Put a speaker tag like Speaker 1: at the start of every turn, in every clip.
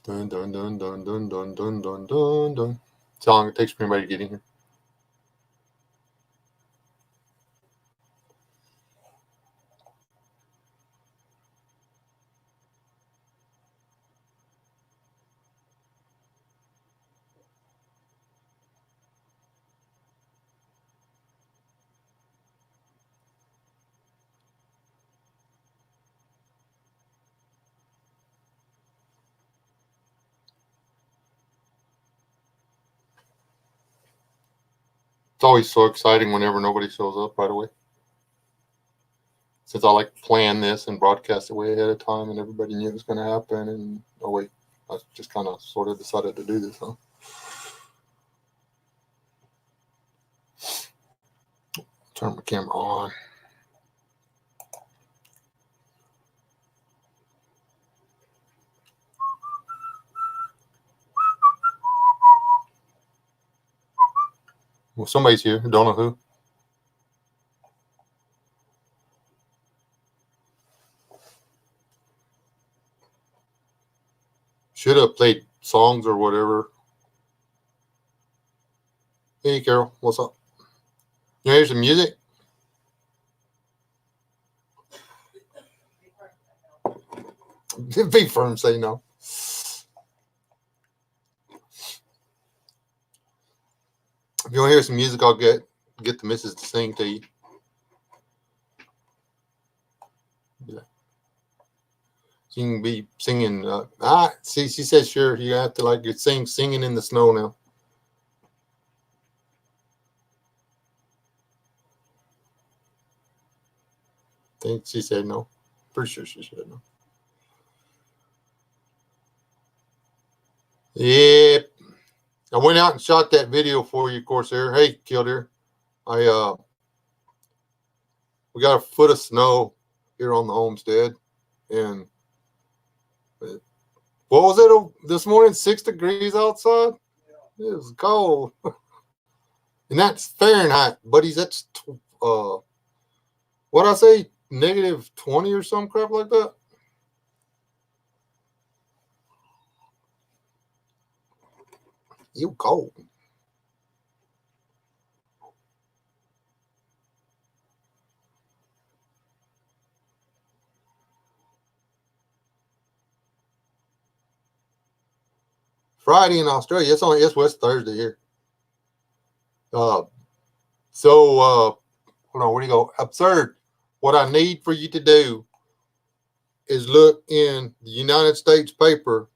Speaker 1: Dun dun dun dun dun dun dun dun dun dun. It's how long it takes for anybody to get in here. It's always so exciting whenever nobody shows up right away. Since I like to plan this and broadcast it way ahead of time, and everybody knew it was going to happen. And oh wait, I just kind of sort of decided to do this, huh? Turn my camera on. Well, somebody's here. Don't know who. Should have played songs or whatever. Hey, Carol, what's up? You hear some music? Big firm say no. If you want to hear some music, I'll get the missus to sing to you. Yeah. She can be singing. See, she says sure. You have to like singing in the snow now. I think she said no. Pretty sure she said no. Yep. I went out and shot that video for you, Corsair. Hey, Killdeer. We got a foot of snow here on the homestead, and what was it this morning? 6 degrees outside. It was cold, and that's Fahrenheit, buddies. That's what I say, -20 or some crap like that. You cold. Friday in Australia. It's West Thursday here. Hold on, where do you go? Absurd. What I need for you to do is look in the United States paper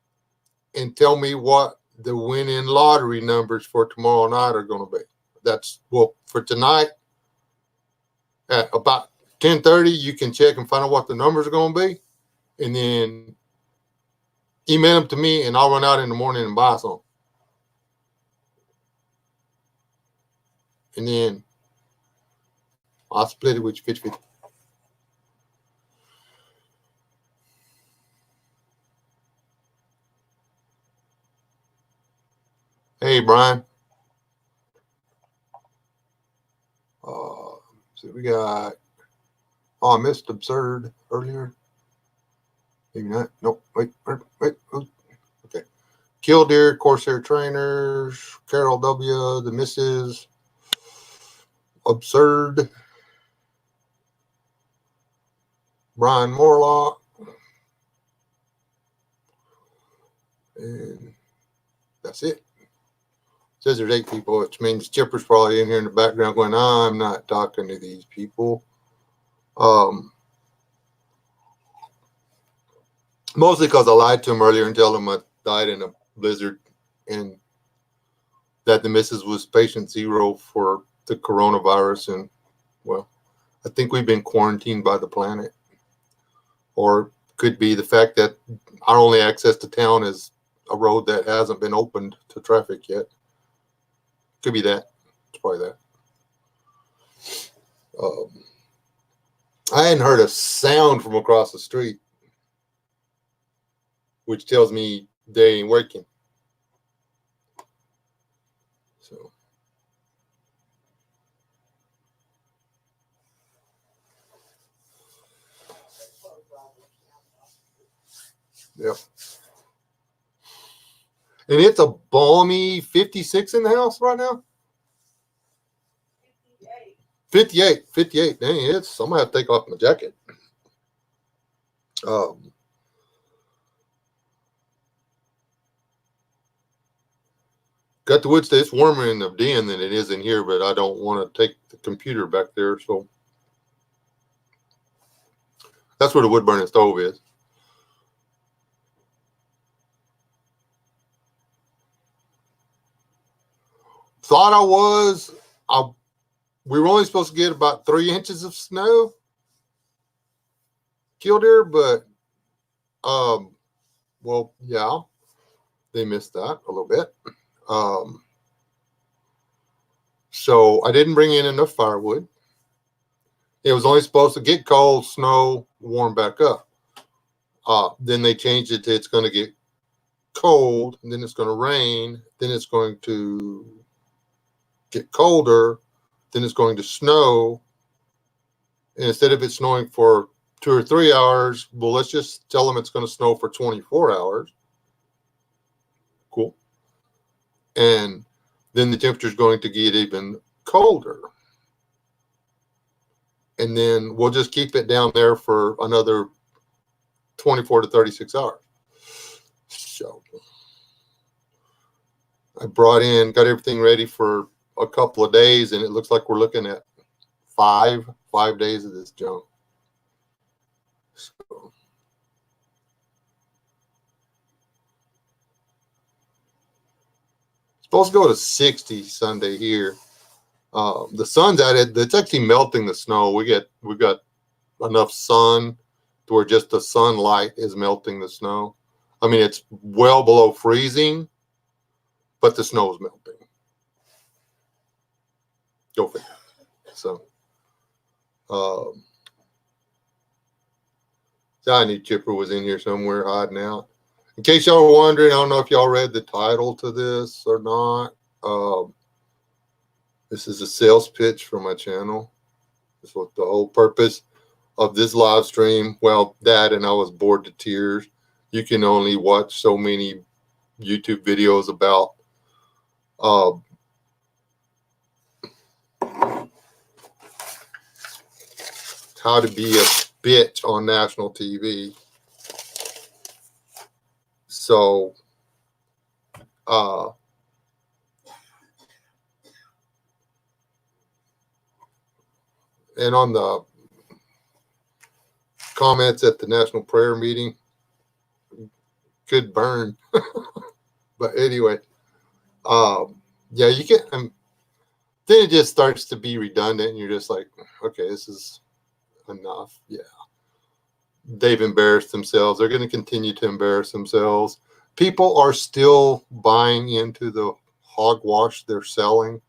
Speaker 1: and tell me what the winning lottery numbers for tomorrow night are going to be. That's for tonight at about 10:30. You can check and find out what the numbers are going to be, and then email them to me, and I'll run out in the morning and buy some. And then I'll split it with you 50-50. Hey, Brian. So we got. Oh, I missed Absurd earlier. Maybe not. Nope. Wait. Okay. Killdeer, Corsair Trainers, Carol W, the Misses, Absurd, Brian Morlock, and that's it. Says there's 8 people, which means Chipper's probably in here in the background going, I'm not talking to these people. Mostly because I lied to him earlier and told him I died in a blizzard and that the missus was patient 0 for the coronavirus. And, well, I think we've been quarantined by the planet. Or could be the fact that our only access to town is a road that hasn't been opened to traffic yet. Could be that. It's probably that. I hadn't heard a sound from across the street, which tells me they ain't working. So, yep. And it's a balmy 56 in the house right now. 58. Dang, I'm going to have to take off my jacket. Got the wood today. It's warmer in the den than it is in here, but I don't want to take the computer back there. So that's where the wood burning stove is. Thought we were only supposed to get about 3 inches of snow, killdeer, but well, yeah, they missed that a little bit. So I didn't bring in enough firewood. It was only supposed to get cold, snow, warm back up. Then they changed it to it's going to get cold, and then it's going to rain, then it's going to get colder, then it's going to snow. And instead of it snowing for 2 or 3 hours, well, let's just tell them it's going to snow for 24 hours. Cool. And then the temperature is going to get even colder. And then we'll just keep it down there for another 24 to 36 hours. So I got everything ready for a couple of days, and it looks like we're looking at five days of this junk. So supposed to go to 60 Sunday here. The sun's at it. It's actually melting the snow. We got enough sun to where just the sunlight is melting the snow. I mean, it's well below freezing, but the snow is melting. Go figure. So, Tiny Chipper was in here somewhere hiding out. In case y'all were wondering, I don't know if y'all read the title to this or not. This is a sales pitch for my channel. That's what the whole purpose of this live stream. Well, that and I was bored to tears. You can only watch so many YouTube videos about how to be a bitch on national TV. So, and on the comments at the national prayer meeting, could burn. But anyway, yeah, you can. Then it just starts to be redundant, and you're just like, okay, this is enough. Yeah, they've embarrassed themselves. They're going to continue to embarrass themselves. People are still buying into the hogwash they're selling.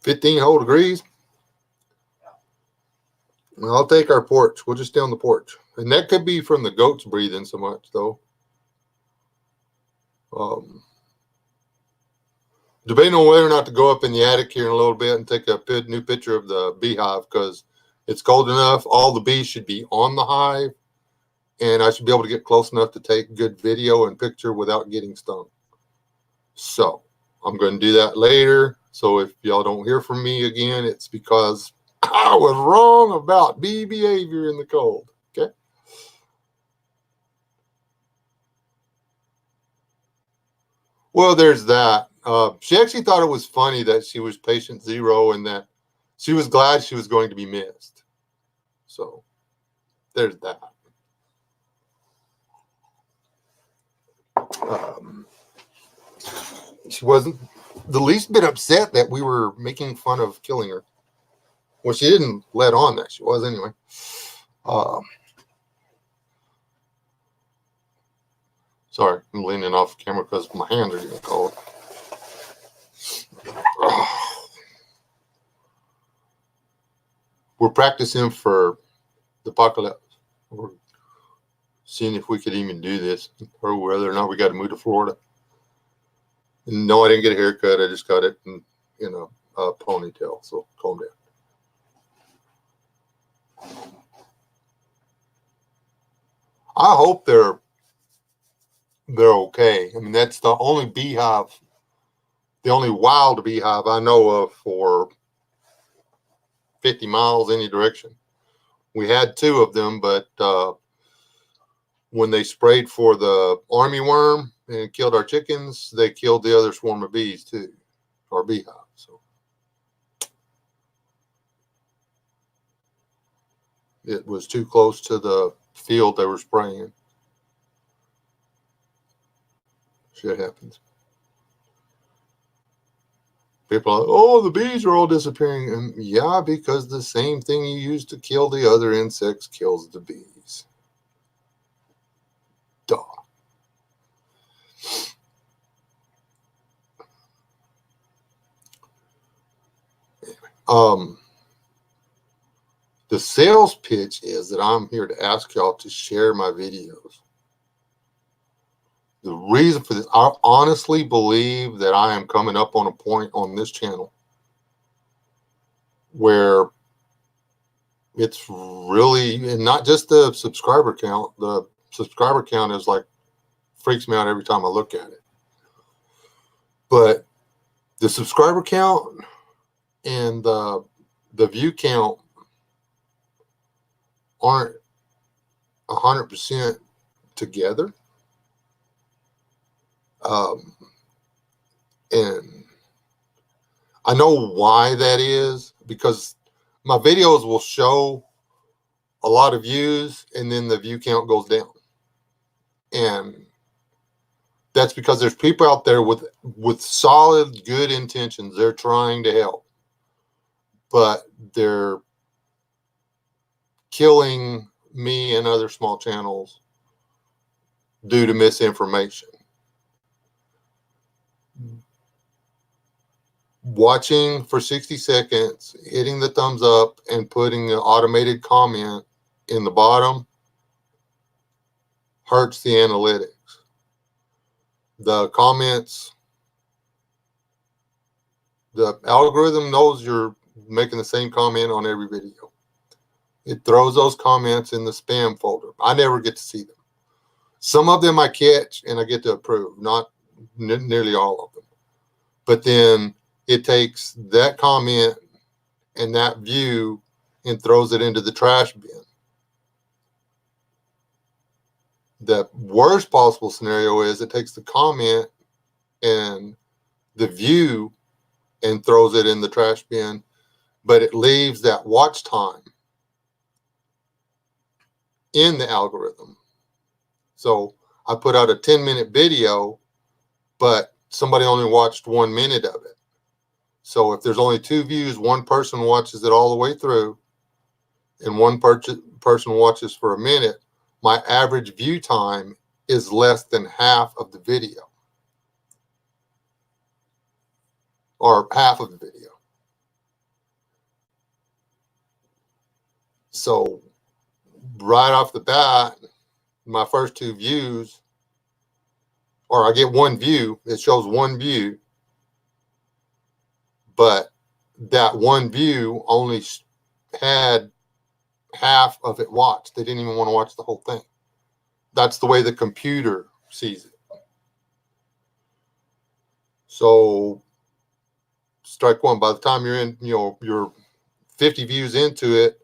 Speaker 1: 15 whole degrees. I'll take our porch. We'll just stay on the porch. And that could be from the goats breathing so much, though. Debating on whether or not to go up in the attic here in a little bit and take a new picture of the beehive, because it's cold enough. All the bees should be on the hive, and I should be able to get close enough to take good video and picture without getting stung. So I'm going to do that later. So if y'all don't hear from me again, it's because I was wrong about bee behavior in the cold. Okay. Well, there's that. She actually thought it was funny that she was patient 0 and that she was glad she was going to be missed. So there's that. She wasn't the least bit upset that we were making fun of killing her. Well, she didn't let on that she was anyway. Sorry, I'm leaning off camera because my hands are getting cold. We're practicing for the apocalypse. We're seeing if we could even do this, or whether or not we got to move to Florida. And no, I didn't get a haircut. I just got it in, a ponytail. So calm down. I hope they're okay. I mean, that's the only beehive, the only wild beehive I know of for 50 miles any direction. We had 2 of them, but when they sprayed for the army worm and killed our chickens, they killed the other swarm of bees too, or beehive. So it was too close to the field they were spraying. Shit happens. People are like, oh, the bees are all disappearing. And yeah, because the same thing you use to kill the other insects kills the bees. Duh. The sales pitch is that I'm here to ask y'all to share my videos. The reason for this, I honestly believe that I am coming up on a point on this channel where it's really, and not just the subscriber count, the subscriber count is like, freaks me out every time I look at it. But the subscriber count and the view count aren't 100% together. And I know why that is, because my videos will show a lot of views and then the view count goes down. And that's because there's people out there with solid, good intentions. They're trying to help, but they're killing me and other small channels due to misinformation. Watching for 60 seconds, hitting the thumbs up, and putting an automated comment in the bottom hurts the analytics. The comments, the algorithm knows you're making the same comment on every video. It throws those comments in the spam folder. I never get to see them. Some of them I catch and I get to approve, not nearly all of them. But then it takes that comment and that view and throws it into the trash bin. The worst possible scenario is it takes the comment and the view and throws it in the trash bin, but it leaves that watch time in the algorithm. So I put out a 10-minute video, but somebody only watched 1 minute of it. So if there's only 2 views, one person watches it all the way through and one person watches for a minute, my average view time is less than half of the video, or half of the video. So right off the bat, my first 2 views, or I get 1 view, it shows 1 view, but that 1 view only had half of it watched. They didn't even want to watch the whole thing. That's the way the computer sees it. So strike one. By the time you're in, you're 50 views into it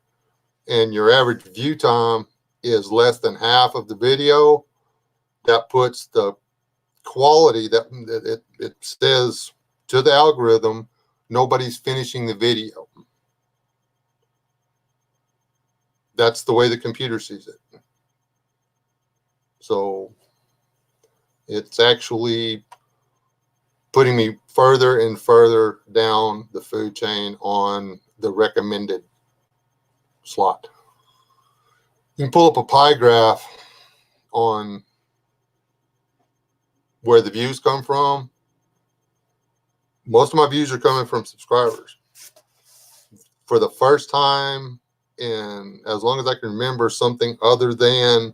Speaker 1: and your average view time is less than half of the video, that puts the quality that it says to the algorithm, nobody's finishing the video. That's the way the computer sees it. So it's actually putting me further and further down the food chain on the recommended slot. You can pull up a pie graph on where the views come from. Most of my views are coming from subscribers. For the first time in as long as I can remember, something other than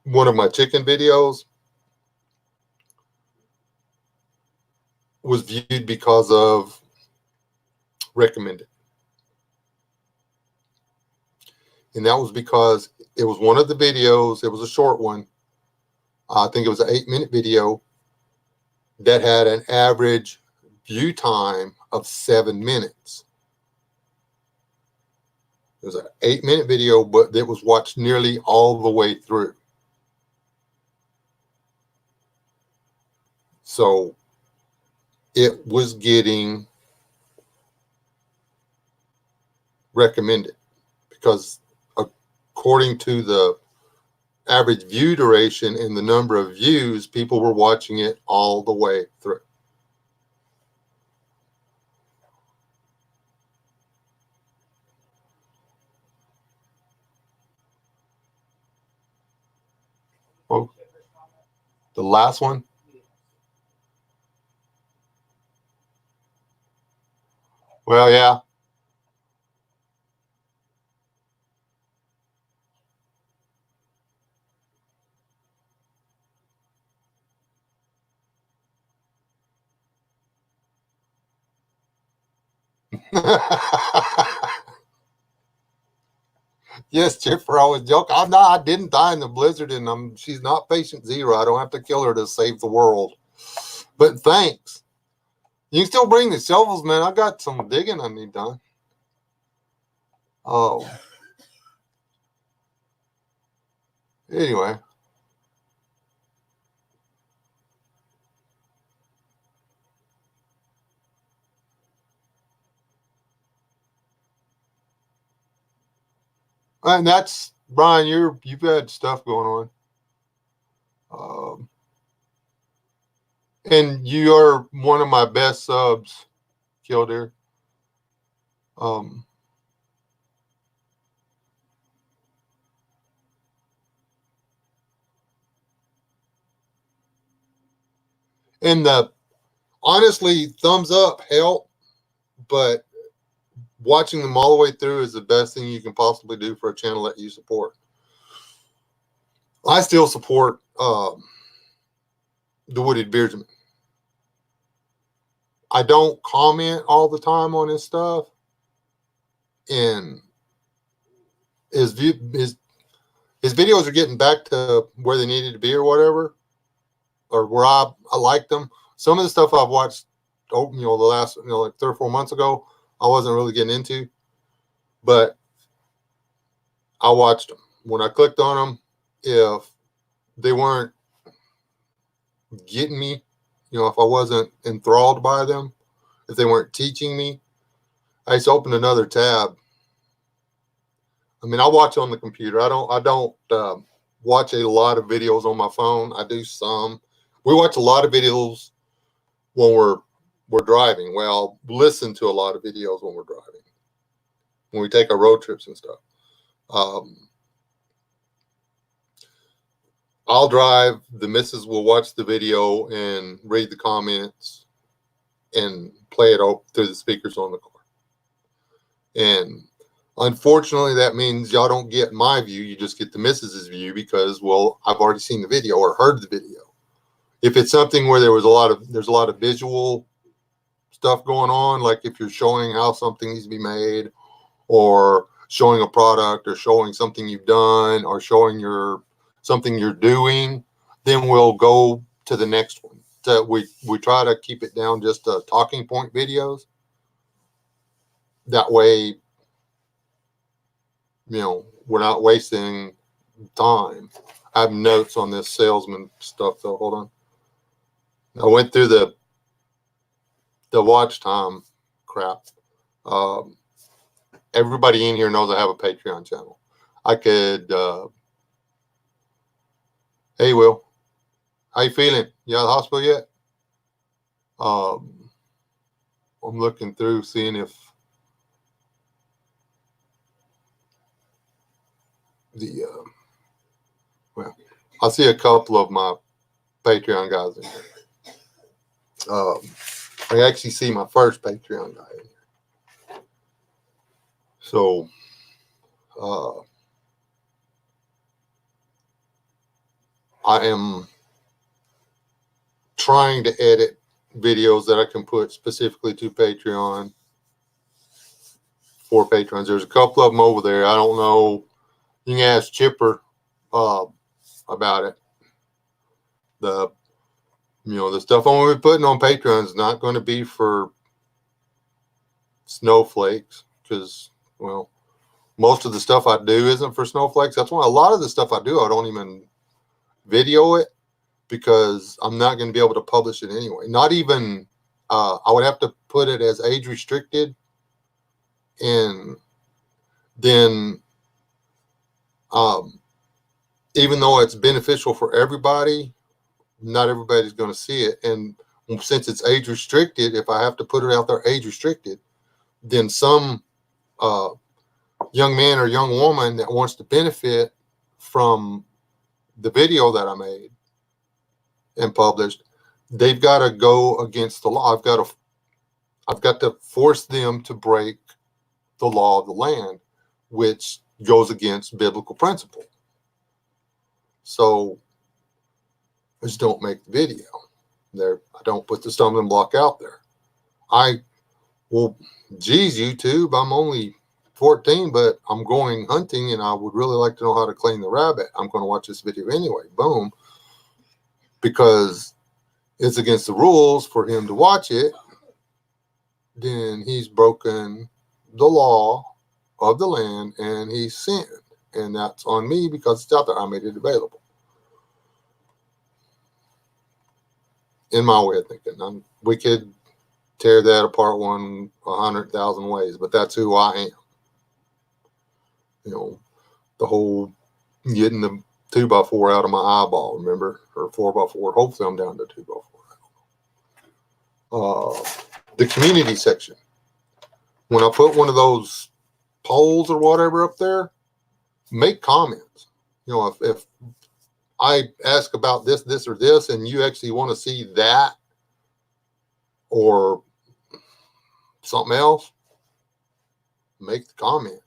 Speaker 1: one of my chicken videos was viewed because of recommended. And that was because it was one of the videos, it was a short one. I think it was an 8-minute video that had an average view time of 7 minutes. It was an 8-minute video, but it was watched nearly all the way through. So it was getting recommended because according to the average view duration and the number of views, people were watching it all the way through. Well, the last one. Well, yeah. Yes, Jennifer, I was joking. I didn't die in the blizzard, and she's not patient zero. I don't have to kill her to save the world. But thanks. You can still bring the shovels, man. I got some digging I need done. Oh. Anyway. And that's Brian. You've had stuff going on, and you are one of my best subs, Killdeer. Um, and honestly, thumbs up help, but watching them all the way through is the best thing you can possibly do for a channel that you support. I still support the Wooded Beardsman. I don't comment all the time on his stuff, and his videos are getting back to where they needed to be or whatever, or where I liked them. Some of the stuff I've watched, the last, like 3 or 4 months ago, I wasn't really getting into, but I watched them. When I clicked on them, if they weren't getting me, if I wasn't enthralled by them, if they weren't teaching me, I just opened another tab. I mean, I watch on the computer. I don't watch a lot of videos on my phone. I do some. We watch a lot of videos when we're driving. Well, listen to a lot of videos when we're driving, when we take our road trips and stuff. I'll drive. The missus will watch the video and read the comments and play it through the speakers on the car. And unfortunately, that means y'all don't get my view. You just get the missus's view because, well, I've already seen the video or heard the video. If it's something where there's a lot of visual stuff going on, like if you're showing how something needs to be made, or showing a product, or showing something you've done, or showing something you're doing, then we'll go to the next one. So we try to keep it down just to talking point videos. That way, we're not wasting time. I have notes on this salesman stuff, though. Hold on. I went through the watch time crap. Everybody in here knows I have a Patreon channel. I could, hey, Will, how you feeling? You out of the hospital yet? I'm looking through, seeing if well, I see a couple of my Patreon guys in here. I actually see my first Patreon guy in here. So, I am trying to edit videos that I can put specifically to Patreon for patrons. There's a couple of them over there. I don't know You can ask Chipper about it. The the stuff I'm going to be putting on Patreon is not going to be for snowflakes because, well, most of the stuff I do isn't for snowflakes. That's why a lot of the stuff I do, I don't even video it because I'm not going to be able to publish it anyway. Not even, I would have to put it as age restricted, and then even though it's beneficial for everybody, not everybody's going to see it. And since it's age restricted, if I have to put it out there age restricted, then some young man or young woman that wants to benefit from the video that I made and published, they've got to go against the law. I've got to force them to break the law of the land, which goes against biblical principle. So I just don't make the video there. I don't put the stumbling block out there. Geez, YouTube, I'm only 14, but I'm going hunting and I would really like to know how to clean the rabbit. I'm going to watch this video anyway. Boom. Because it's against the rules for him to watch it. Then he's broken the law of the land and he's sinned. And that's on me because it's out there. I made it available. In my way of thinking, we could tear that apart 100,000 ways, but that's who I am. The whole getting the 2x4 out of my eyeball, remember, or 4x4. Hopefully, I'm down to 2x4. The community section. When I put one of those polls or whatever up there, make comments. If I ask about this, or this, and you actually want to see that or something else, make the comment.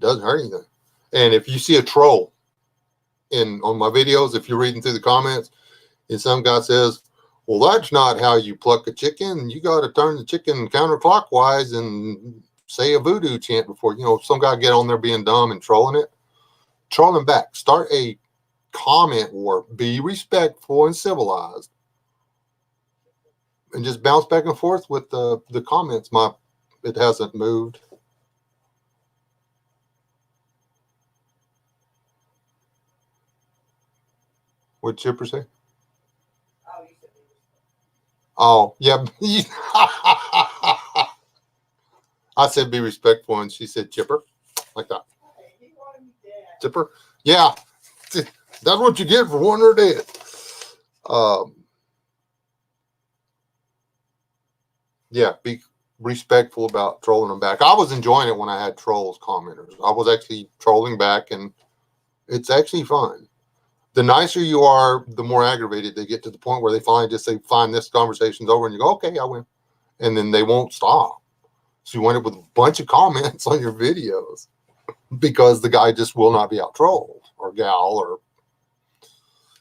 Speaker 1: Doesn't hurt anything. And if you see a troll on my videos, if you're reading through the comments, and some guy says, well, that's not how you pluck a chicken. You got to turn the chicken counterclockwise and say a voodoo chant before, some guy get on there being dumb and trolling it. Troll him back. Start a comment war. Be respectful and civilized. And just bounce back and forth with the comments. It hasn't moved. What'd Chipper say? Oh, yeah. I said be respectful, and she said Chipper. Like that. Chipper? Yeah. That's what you get for wanting her dead. Yeah, be respectful about trolling them back. I was enjoying it when I had trolls commenters. I was actually trolling back, and it's actually fun. The nicer you are, the more aggravated they get, to the point where they finally just say, fine, this conversation's over, and you go, okay, I win. And then they won't stop. So you wind up with a bunch of comments on your videos because the guy just will not be out trolled, or gal, or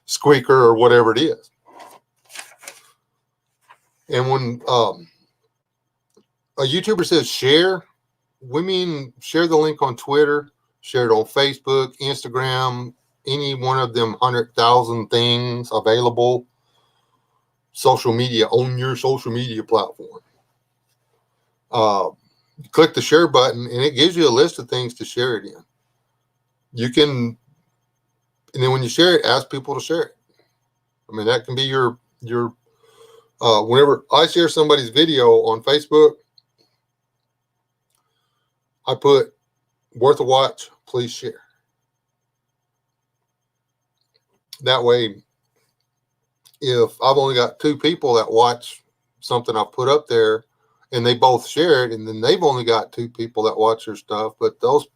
Speaker 1: squeaker, or whatever it is. And when a YouTuber says share, we mean share the link on Twitter, share it on Facebook, Instagram, any one of them 100,000 things available, social media, on your social media platform. Click the share button and it gives you a list of things to share it in. You can, and then when you share it, ask people to share it. I mean, that can be your whenever I share somebody's video on Facebook, I put worth a watch, please share. That way, if I've only got 2 people that watch something I put up there and they both share it, and then they've only got 2 people that watch their stuff, but those.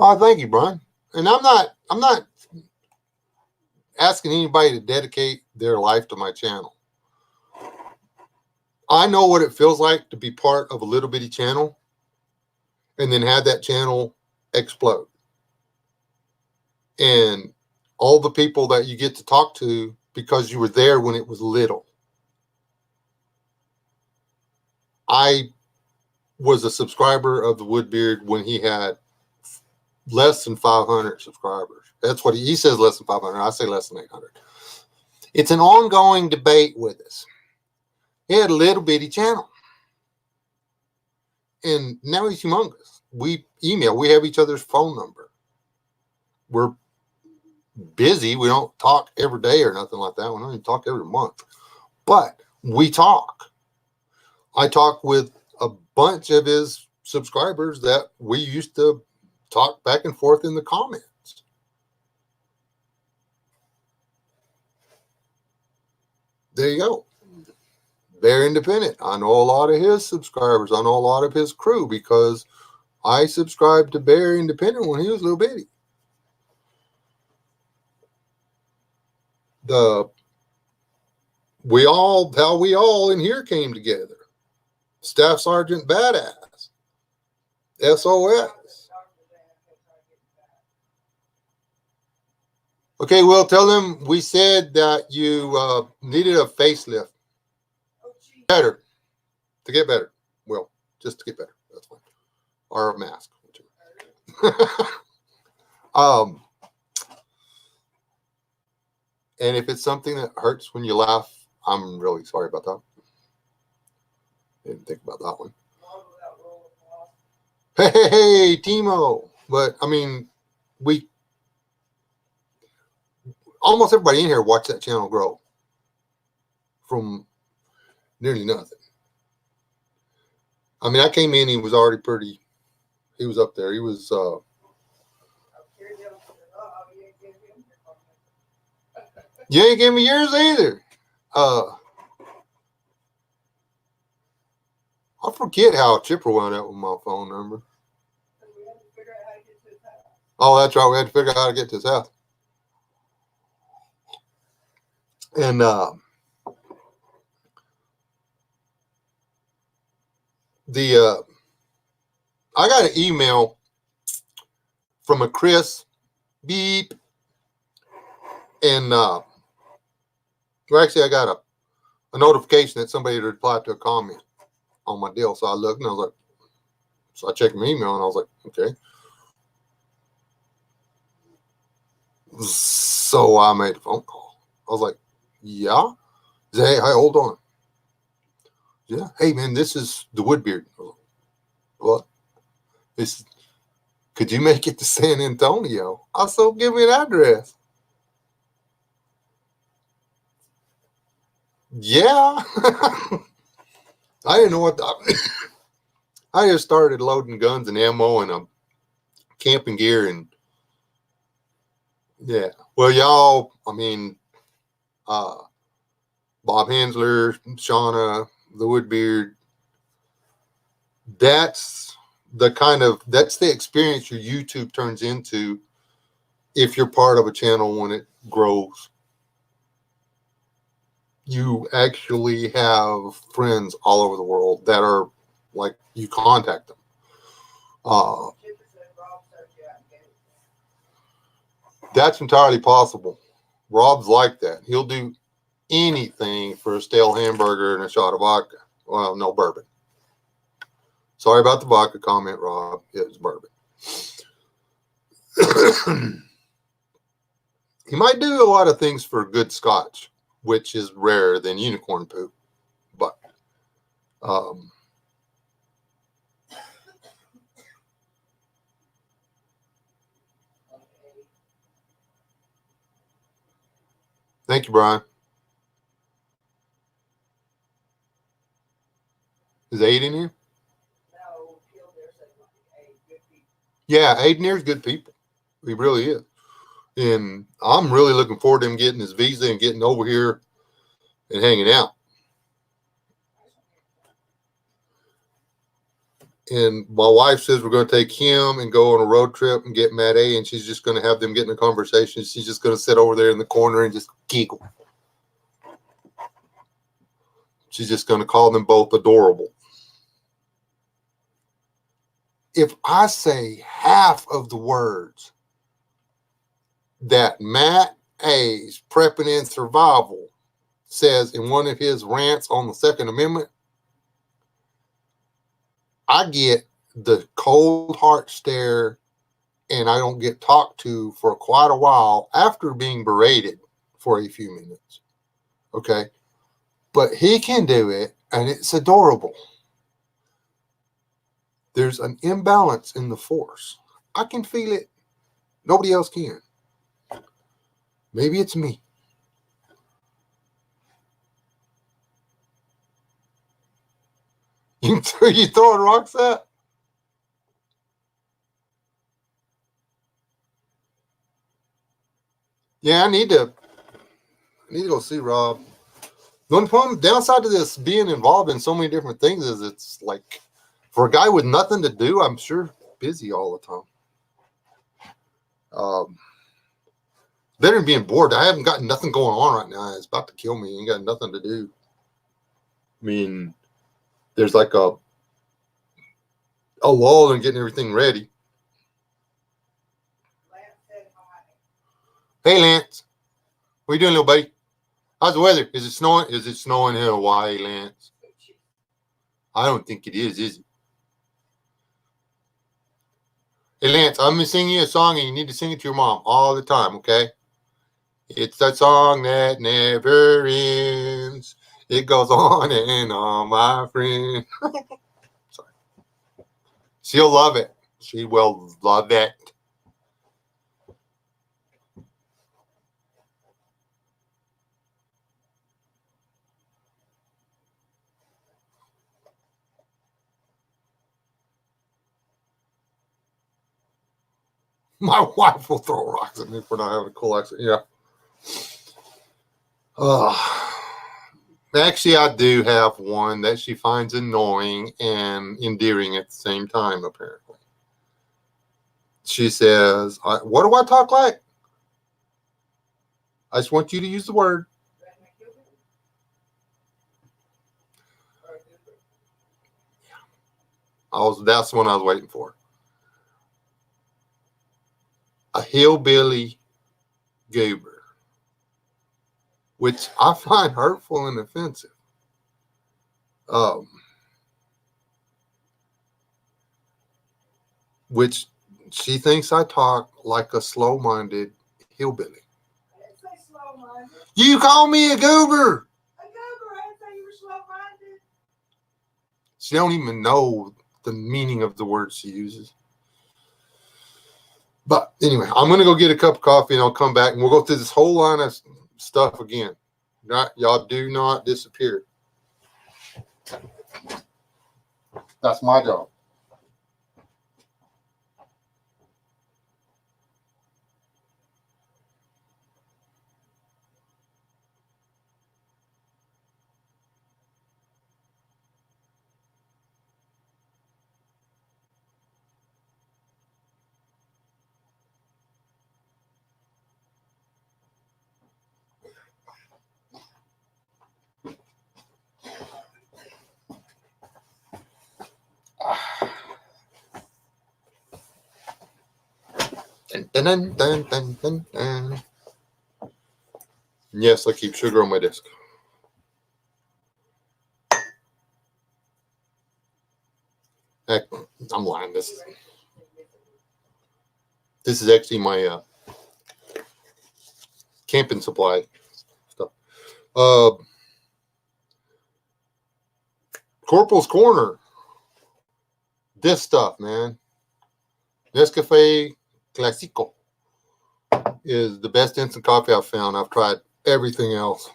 Speaker 1: Oh, thank you, Brian. And I'm not asking anybody to dedicate their life to my channel. I know what it feels like to be part of a little bitty channel and then have that channel explode. and all the people that you get to talk to because you were there when it was little. I was a subscriber of the Woodbeard when he had less than 500 subscribers. That's what he says, less than 500. I say less than 800. It's an ongoing debate with us. He had a little bitty channel, and now he's humongous. We email. We have each other's phone number. We're busy. We don't talk every day or nothing like that. We don't even talk every month, but we talk. I talk with a bunch of his subscribers that we used to talk back and forth in the comments. There you go. Bear Independent. I know a lot of his subscribers. I know a lot of his crew because I subscribed to Bear Independent when he was a little bitty. How we all in here came together. Staff Sergeant Badass. SOS. Okay, well, tell them we said that you needed a facelift. Better. To get better. Well, just to get better. That's fine. Or a mask. And if it's something that hurts when you laugh, I'm really sorry about that. Didn't think about that one. Hey, Timo. But, I mean, almost everybody in here watched that channel grow from nearly nothing. I mean, I came in, he was already he was up there. He was, you ain't giving me yours either. I forget how Chipper wound up with my phone number. Oh, that's right. We had to figure out how to get to his house. And I got an email from a Chris beep, and well, actually, I got a notification that somebody had replied to a comment on my deal. So I looked and I was like, so I checked my email and I was like, okay. So I made a phone call. I was like, yeah. He said, hey, hold on. Yeah. Hey, man, this is the Woodbeard. Like, what? Could you make it to San Antonio? I said, give me an address. Yeah. I didn't know what I just started loading guns and ammo and camping gear, and yeah. Well, y'all, I mean, Bob Hensler, Shauna, the Woodbeard, that's the experience your YouTube turns into if you're part of a channel when it grows. You actually have friends all over the world that are like, you contact them. That's entirely possible. Rob's like that. He'll do anything for a stale hamburger and a shot of vodka. Well, no bourbon. Sorry about the vodka comment, Rob. It was bourbon. He might do a lot of things for good scotch, which is rarer than unicorn poop. But thank you, Brian. Is Aid in here? Yeah, Aiden here's good people. He really is. And I'm really looking forward to him getting his visa and getting over here and hanging out. And my wife says we're going to take him and go on a road trip and get Matt A, and she's just going to have them get in a conversation. She's just going to sit over there in the corner and just giggle. She's just going to call them both adorable. If I say half of the words that Matt A's Prepping and Survival says in one of his rants on the Second Amendment, I get the cold heart stare and I don't get talked to for quite a while after being berated for a few minutes. Okay. But he can do it and it's adorable. There's an imbalance in the force. I can feel it. Nobody else can. Maybe it's me. You throwing rocks at? Yeah, I need to go see Rob. The only problem, downside to this being involved in so many different things is it's like for a guy with nothing to do, I'm sure busy all the time. Better than being bored. I haven't got nothing going on right now. It's about to kill me. Ain't got nothing to do. I mean, there's like a lull in getting everything ready. Hey, Lance. What you doing, little buddy? How's the weather? Is it snowing? Is it snowing in Hawaii, Lance? I don't think it is it? Hey, Lance, I'm going to sing you a song, and you need to sing it to your mom all the time, okay? It's that song that never ends. It goes on and on, my friend. Sorry. She'll love it. She will love it. My wife will throw rocks at me for not having a cool accent. Yeah. Actually, I do have one that she finds annoying and endearing at the same time, apparently. She says, what do I talk like? I just want you to use the word. That's the one I was waiting for. A hillbilly goober, which I find hurtful and offensive. Which she thinks I talk like a slow-minded hillbilly.
Speaker 2: I didn't say slow-minded.
Speaker 1: You call me a goober.
Speaker 2: A goober? I didn't say you were slow-minded.
Speaker 1: She don't even know the meaning of the words she uses. But anyway, I'm going to go get a cup of coffee and I'll come back and we'll go through this whole line of stuff again. Y'all do not disappear. That's my job. Dun, dun, dun, dun, dun. Yes, I keep sugar on my desk. Heck, I'm lying. This is actually my camping supply stuff. Corporal's Corner. This stuff, man. Nescafe Classico is the best instant coffee I've found. I've tried everything else.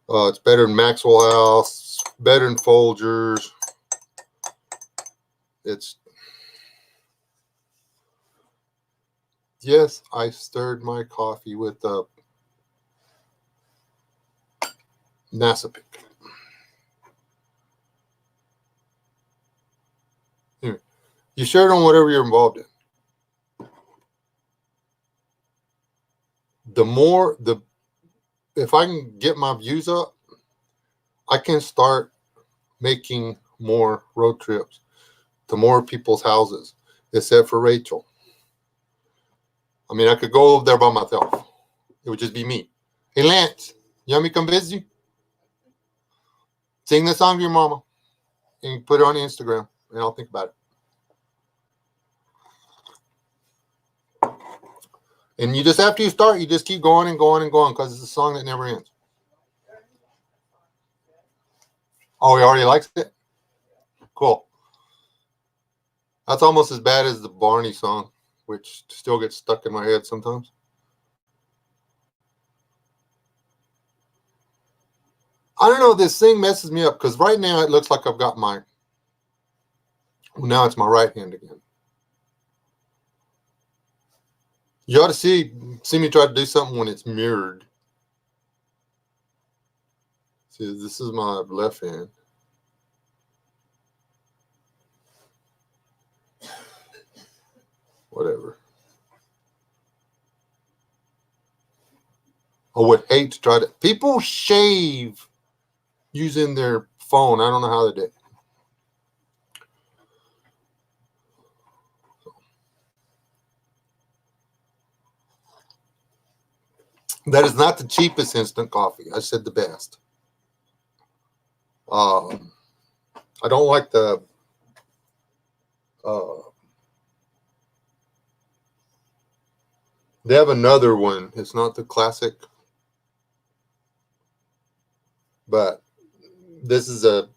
Speaker 1: It's better than Maxwell House, better than Folgers. Yes, I stirred my coffee with a NASA pick. Anyway, you share it on whatever you're involved in. If I can get my views up, I can start making more road trips to more people's houses, except for Rachel. I mean, I could go over there by myself. It would just be me. Hey, Lance, you want me to come visit you? Sing the song to your mama and put it on Instagram, and I'll think about it. And you just after you start, you just keep going and going and going because it's a song that never ends. Oh, he already likes it? Cool. That's almost as bad as the Barney song, which still gets stuck in my head sometimes. I don't know. This thing messes me up because right now it looks like I've got my. Well, now it's my right hand again. You ought to see me try to do something when it's mirrored. See, this is my left hand. Whatever. I would hate to try to. People shave using their phone. I don't know how they do it. That is not the cheapest instant coffee. I said the best. I don't like the. They have another one. It's not the classic, but this is a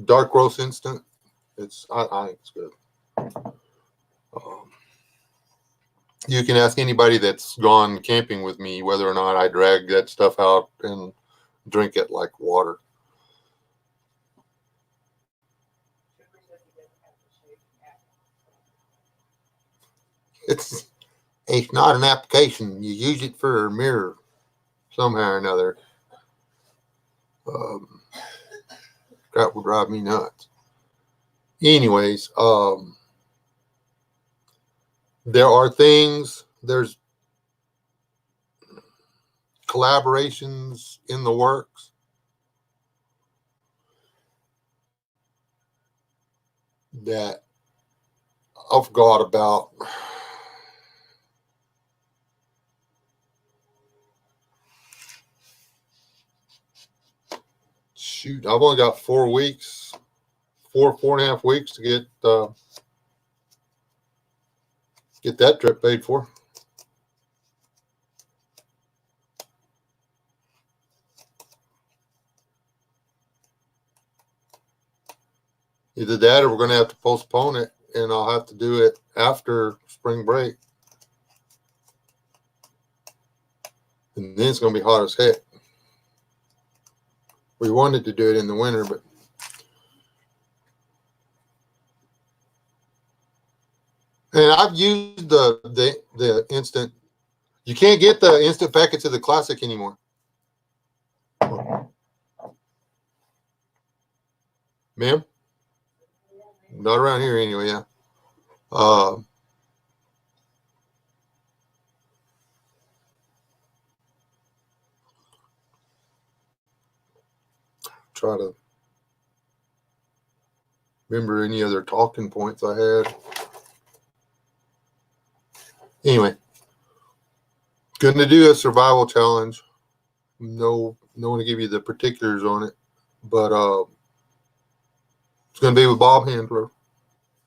Speaker 1: dark roast instant. I think it's good. You can ask anybody that's gone camping with me whether or not I drag that stuff out and drink it like water. It's not an application. You use it for a mirror somehow or another. That would drive me nuts. Anyways, there are things. There's collaborations in the works that I've got about. Shoot, I've only got 4 weeks, four and a half weeks to get that trip paid for. Either that or we're going to have to postpone it, and I'll have to do it after spring break. And then it's going to be hot as heck. We wanted to do it in the winter, but and I've used the instant. You can't get the instant packets of the classic anymore. Ma'am? Not around here anyway, yeah. Try to remember any other talking points I had. Anyway, going to do a survival challenge. No one to give you the particulars on it, but it's going to be with Bob Handler,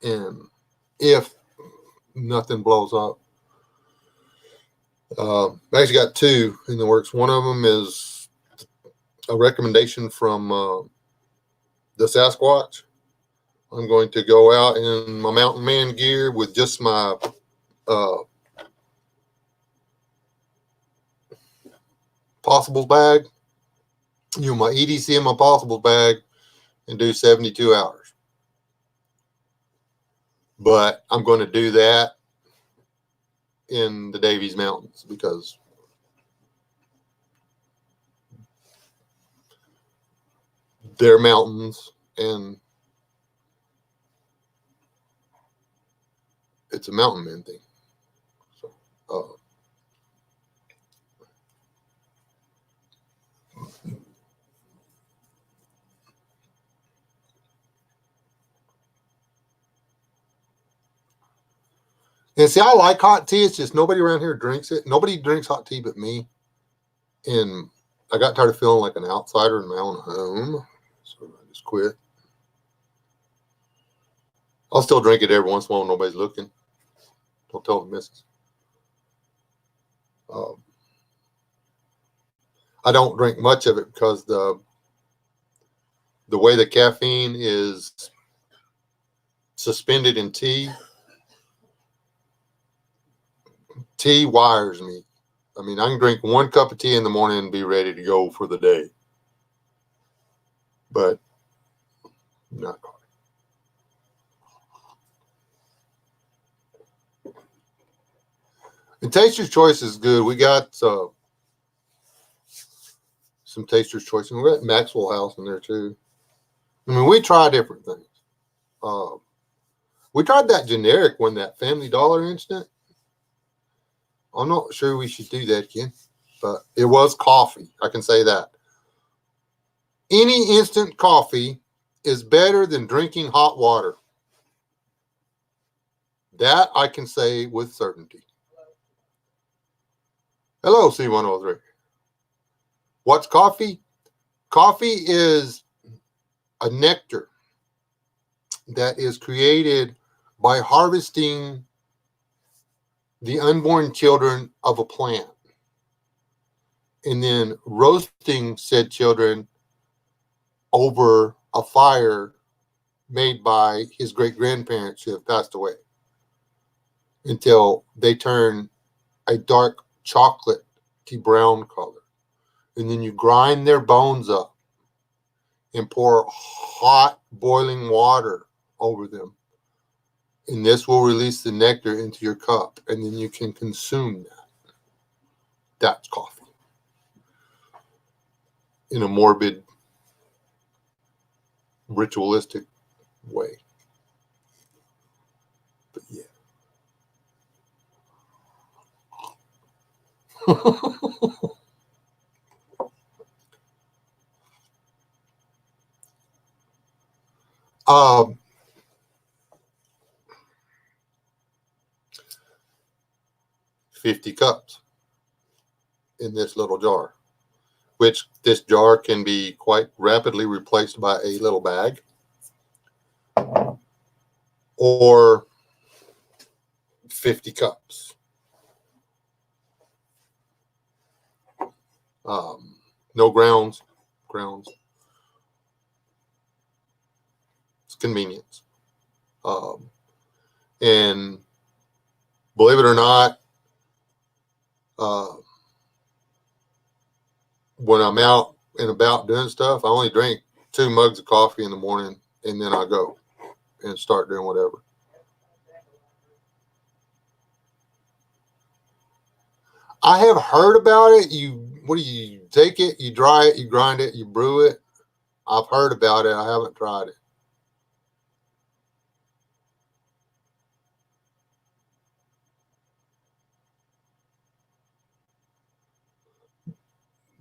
Speaker 1: and if nothing blows up, I actually got 2 in the works. One of them is a recommendation from the Sasquatch. I'm going to go out in my mountain man gear with just my possibles bag, my EDC in my possibles bag, and do 72 hours. But I'm going to do that in the Davies Mountains because they're mountains and it's a mountain man thing. So, And see, I like hot tea. It's just nobody around here drinks it. Nobody drinks hot tea but me. And I got tired of feeling like an outsider in my own home. So I just quit. I'll still drink it every once in a while when nobody's looking. Don't tell the missus. I don't drink much of it because the way the caffeine is suspended in tea wires me. I mean, I can drink 1 cup of tea in the morning and be ready to go for the day. But not coffee. And Taster's Choice is good. We got some Taster's Choice. And we got Maxwell House in there too. I mean, we try different things. We tried that generic one, that Family Dollar instant. I'm not sure we should do that again, but it was coffee. I can say that. Any instant coffee is better than drinking hot water. That I can say with certainty. Hello, C103. What's coffee? Coffee is a nectar that is created by harvesting the unborn children of a plant and then roasting said children over a fire made by his great-grandparents who have passed away until they turn a dark chocolate brown color. And then you grind their bones up and pour hot boiling water over them. And this will release the nectar into your cup, and then you can consume that. That's coffee. In a morbid, ritualistic way. But yeah. um, 50 cups in this little jar, which this jar can be quite rapidly replaced by a little bag or 50 cups. No grounds. It's convenience. And believe it or not, when I'm out and about doing stuff, I only drink 2 mugs of coffee in the morning, and then I go and start doing whatever. I have heard about it. What do you take it? You dry it, you grind it, you brew it. I've heard about it. I haven't tried it.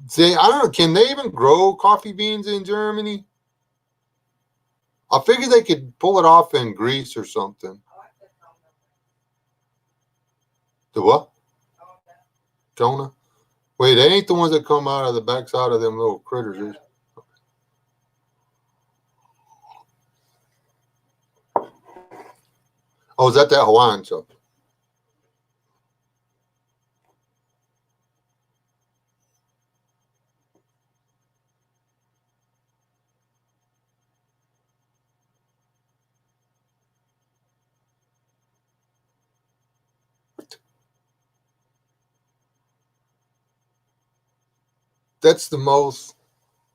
Speaker 1: See, I don't know. Can they even grow coffee beans in Germany? I figured they could pull it off in Greece or something. The what? Jonah? Wait, they ain't the ones that come out of the backside of them little critters. Is? Oh, is that Hawaiian stuff? That's the most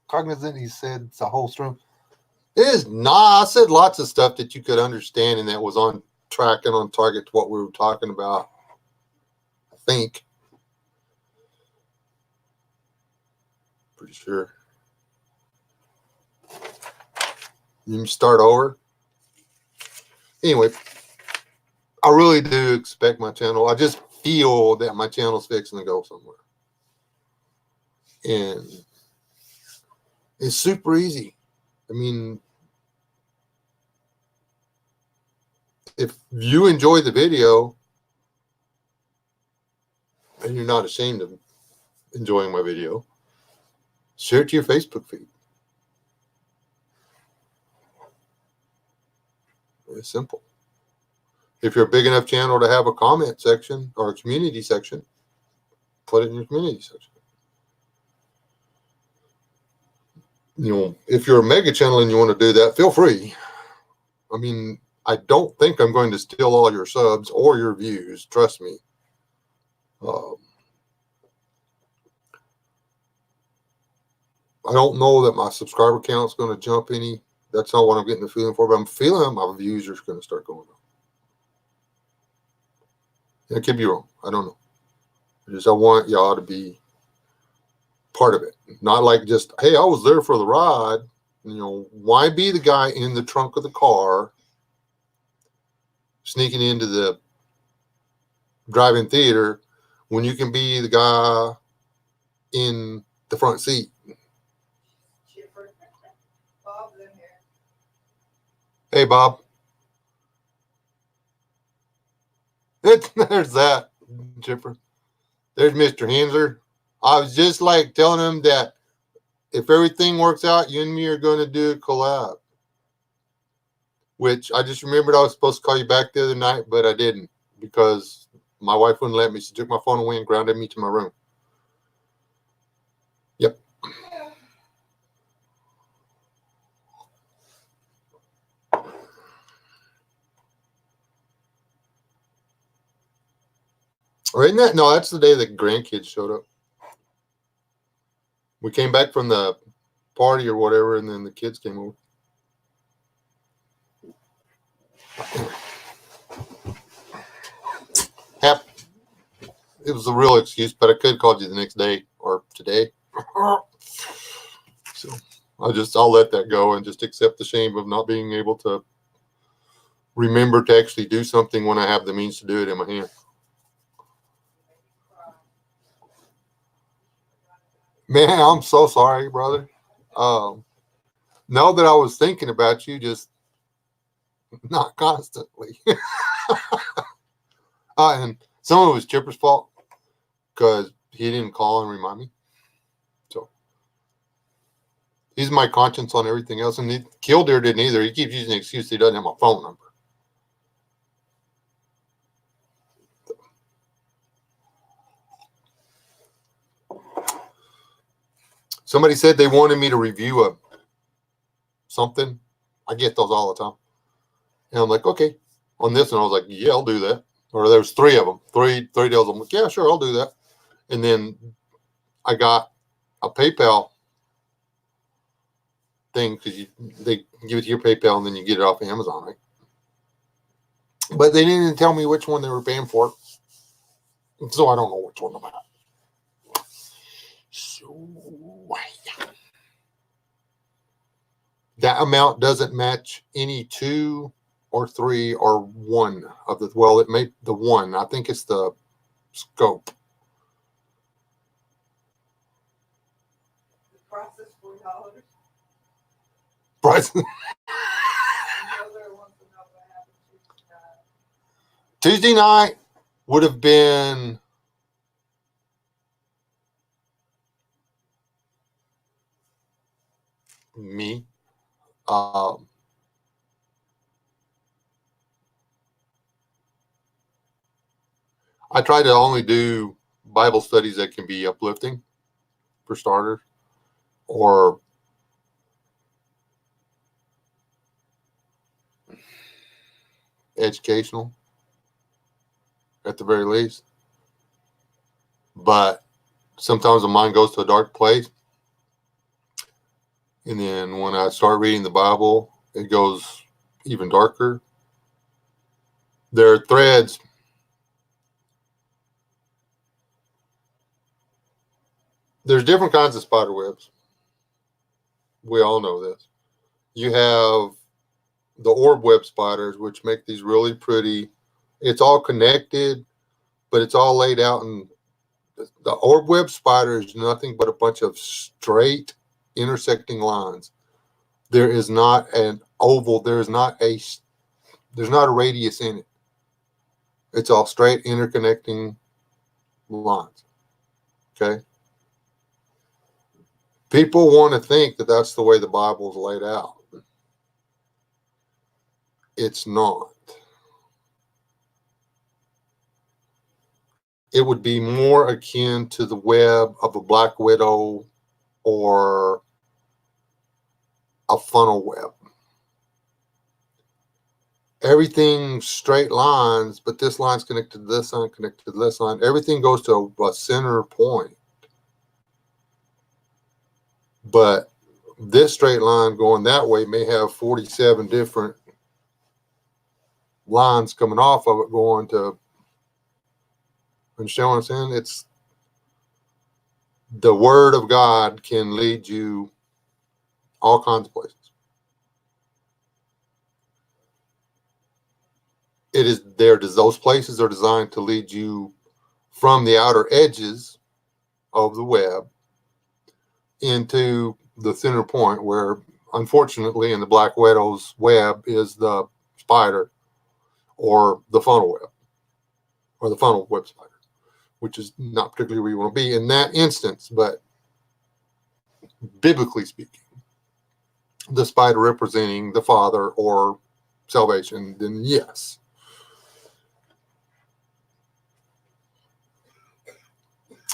Speaker 1: cognizant. He said it's a whole stream. It is not. I said lots of stuff that you could understand and that was on track and on target to what we were talking about. I think. Pretty sure. You can start over. Anyway, I really do expect my channel. I just feel that my channel's fixing to go somewhere. And it's super easy. I mean, if you enjoy the video, and you're not ashamed of enjoying my video, share it to your Facebook feed. It's simple. If you're a big enough channel to have a comment section or a community section, put it in your community section. If you're a mega channel and you want to do that, feel free. I mean, I don't think I'm going to steal all your subs or your views. Trust me. I don't know that my subscriber count is going to jump any. That's not what I'm getting the feeling for, but I'm feeling my views are going to start going up. And I could be wrong. I don't know. I want y'all to be part of it. Not like just, hey, I was there for the ride. Why be the guy in the trunk of the car sneaking into the drive-in theater when you can be the guy in the front seat?
Speaker 2: Bob's in here.
Speaker 1: Hey, Bob. There's that, Chipper. There's Mr. Hensler. I was just like telling him that if everything works out, you and me are going to do a collab. Which I just remembered I was supposed to call you back the other night, but I didn't because my wife wouldn't let me. She took my phone away and grounded me to my room. Yep.
Speaker 2: Yeah.
Speaker 1: Or isn't that? No, that's the day the grandkids showed up. We came back from the party or whatever, and then the kids came over. It was a real excuse, but I could have called you the next day or today. So I'll let that go and just accept the shame of not being able to remember to actually do something when I have the means to do it in my hand. Man, I'm so sorry, brother. Know that I was thinking about you, just not constantly. And some of it was Chipper's fault because he didn't call and remind me. So he's my conscience on everything else. And Killdeer didn't either. He keeps using the excuse he doesn't have my phone number. Somebody said they wanted me to review something. I get those all the time. And I'm like, okay. On this one, I was like, yeah, I'll do that. Or there's three of them. Three deals. I'm like, yeah, sure, I'll do that. And then I got a PayPal thing because they give it to your PayPal and then you get it off of Amazon, right? But they didn't tell me which one they were paying for. So I don't know which one I'm at. So that amount doesn't match any 2 or 3 or 1 of the, well, it made the 1. I think it's the scope.
Speaker 2: The process $4.
Speaker 1: Price. Tuesday night would have been me. I try to only do Bible studies that can be uplifting, for starters, or educational at the very least. But sometimes the mind goes to a dark place. And then when I start reading the Bible, it goes even darker. There are threads. There's different kinds of spider webs. We all know this. You have the orb web spiders, which make these really pretty. It's all connected, but it's all laid out. And the orb web spider is nothing but a bunch of straight intersecting lines. There is not an oval. There's not a radius in it. It's all straight interconnecting lines. Okay. People want to think that that's the way the Bible is laid out. It's not. It would be more akin to the web of a black widow or a funnel web. Everything straight lines, but this line's connected to this line, connected to this line. Everything goes to a center point. But this straight line going that way may have 47 different lines coming off of it going to, understand what I'm saying? It's the word of God can lead you all kinds of places. It is there. Those places are designed to lead you from the outer edges of the web into the center point where, unfortunately, in the black widow's web is the spider or the funnel web or the funnel web spider, which is not particularly where you want to be in that instance. But biblically speaking, the spider representing the Father or salvation, then yes.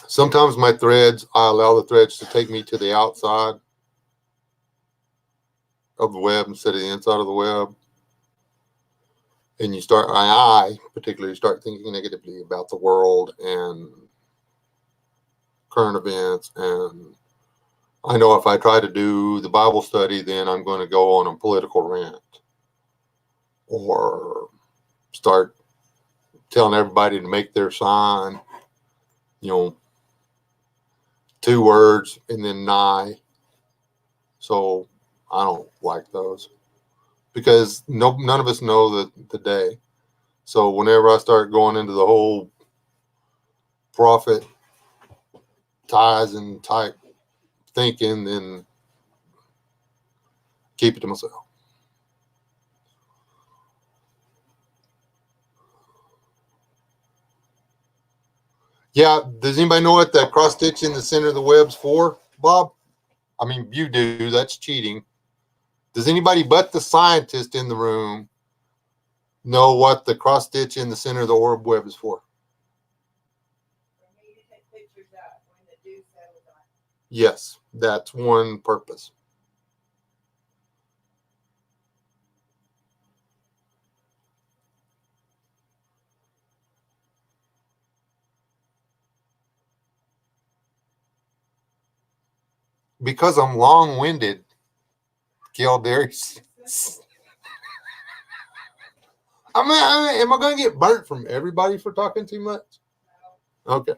Speaker 1: Sometimes my threads, I allow the threads to take me to the outside of the web instead of the inside of the web. And you start, I particularly start thinking negatively about the world and current events. And I know if I try to do the Bible study, then I'm going to go on a political rant or start telling everybody to make their sign, 2 words and then nigh. So I don't like those because none of us know the day. So whenever I start going into the whole prophet ties and type thinking, then keep it to myself. Yeah, does anybody know what that cross stitch in the center of the web's for, Bob? I mean, you do. That's cheating. Does anybody but the scientist in the room know what the cross stitch in the center of the orb web is for?
Speaker 2: For me to take pictures out when the dew settles on.
Speaker 1: Yes, that's one purpose. Because I'm long-winded, Gildarius. Am I going to get burnt from everybody for talking too much?
Speaker 2: No.
Speaker 1: Okay.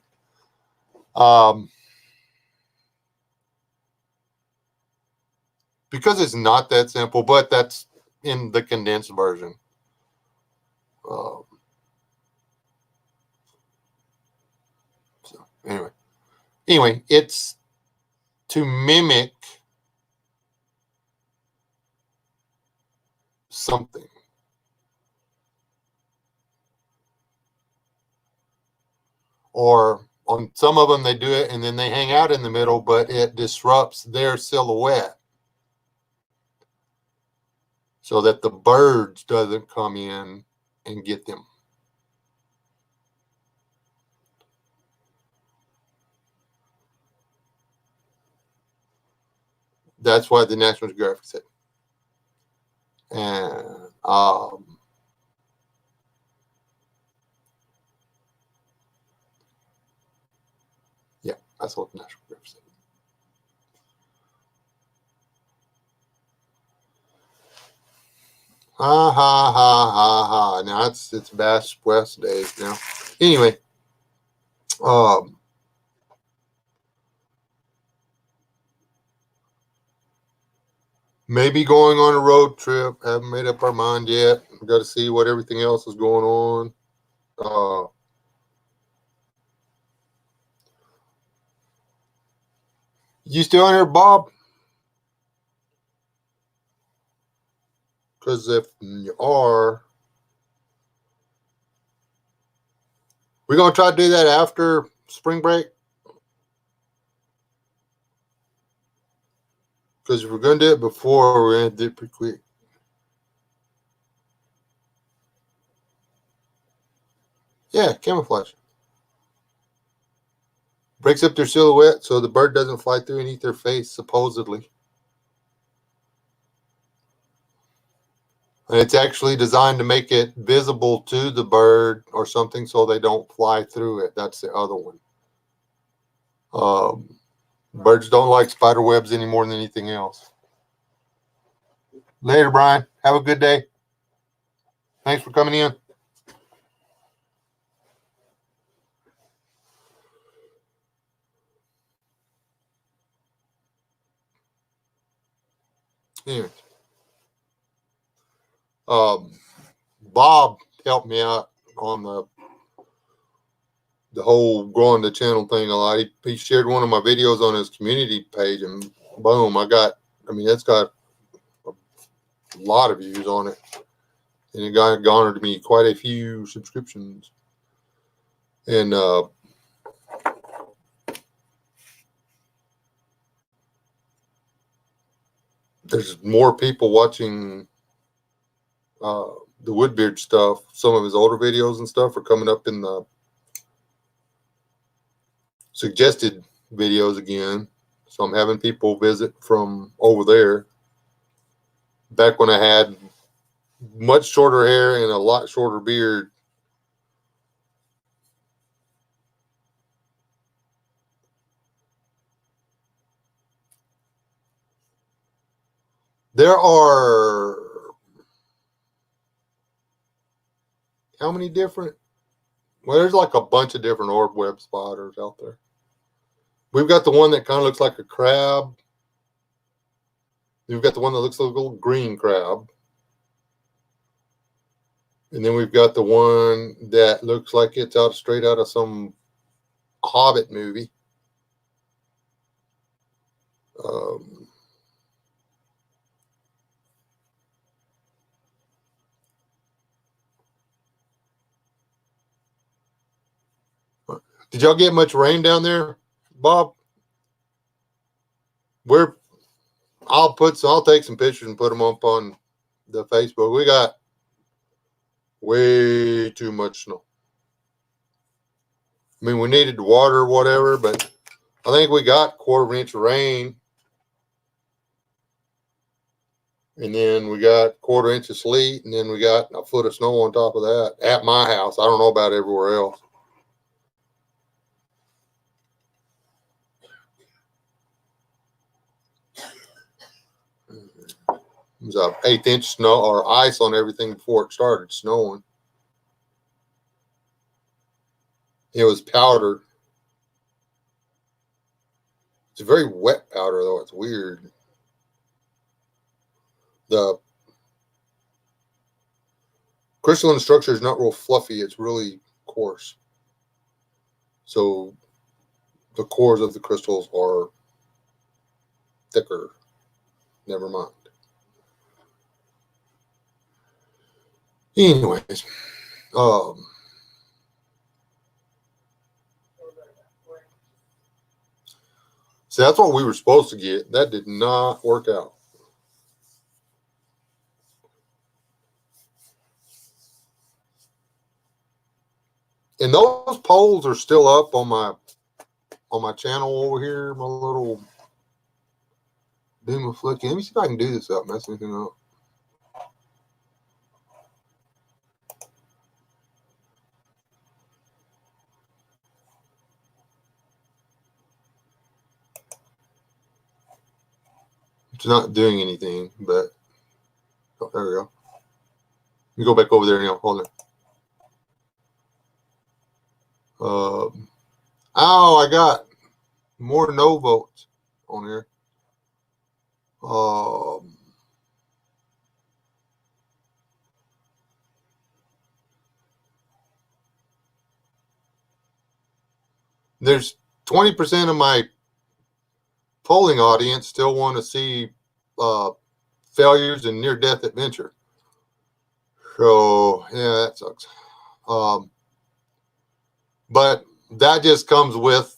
Speaker 1: Because it's not that simple, but that's in the condensed version. So anyway, it's to mimic something. Or on some of them, they do it and then they hang out in the middle, but it disrupts their silhouette so that the birds doesn't come in and get them. That's why the National Geographic said. And yeah, that's what the National Geographic said. Ha ha ha ha ha. Now it's Bass West days now. Anyway, maybe going on a road trip. Haven't made up our mind yet. We've got to see what everything else is going on. You still on here, Bob? Because if you are, we're going to try to do that after spring break? Because if we're going to do it before, we're going to do it pretty quick. Yeah, camouflage. Breaks up their silhouette so the bird doesn't fly through and eat their face, supposedly. And it's actually designed to make it visible to the bird or something so they don't fly through it. That's the other one. Birds don't like spider webs any more than anything else. Later, Brian. Have a good day. Thanks for coming in. Anyway. Bob helped me out on the whole growing the channel thing a lot. He shared one of my videos on his community page, and boom, it's got a lot of views on it, and it garnered me quite a few subscriptions. And there's more people watching the Woodbeard stuff. Some of his older videos and stuff are coming up in the suggested videos again. So I'm having people visit from over there. Back when I had much shorter hair and a lot shorter beard. There are how many different? Well, there's like a bunch of different orb web spotters out there. We've got the one that kind of looks like a crab. We've got the one that looks like a little green crab. And then we've got the one that looks like it's straight out of some Hobbit movie. Did y'all get much rain down there, Bob? I'll take some pictures and put them up on the Facebook. We got way too much snow. I mean, we needed water or whatever, but I think we got 1/4 inch of rain. And then we got 1/4 inch of sleet, and then we got a foot of snow on top of that at my house. I don't know about everywhere else. It was an 1/8 inch snow or ice on everything before it started snowing. It was powder. It's a very wet powder, though. It's weird. The crystalline structure is not real fluffy. It's really coarse. So the cores of the crystals are thicker. Never mind. Anyways, so that's what we were supposed to get. That did not work out. And those polls are still up on my channel over here. My little doom of flicking. Let me see if I can do this without messing anything up. It's not doing anything, but there we go. You go back over there now. Hold on. I got more no votes on here. There's 20% of my polling audience still want to see failures and near-death adventure. So, yeah, that sucks. But that just comes with,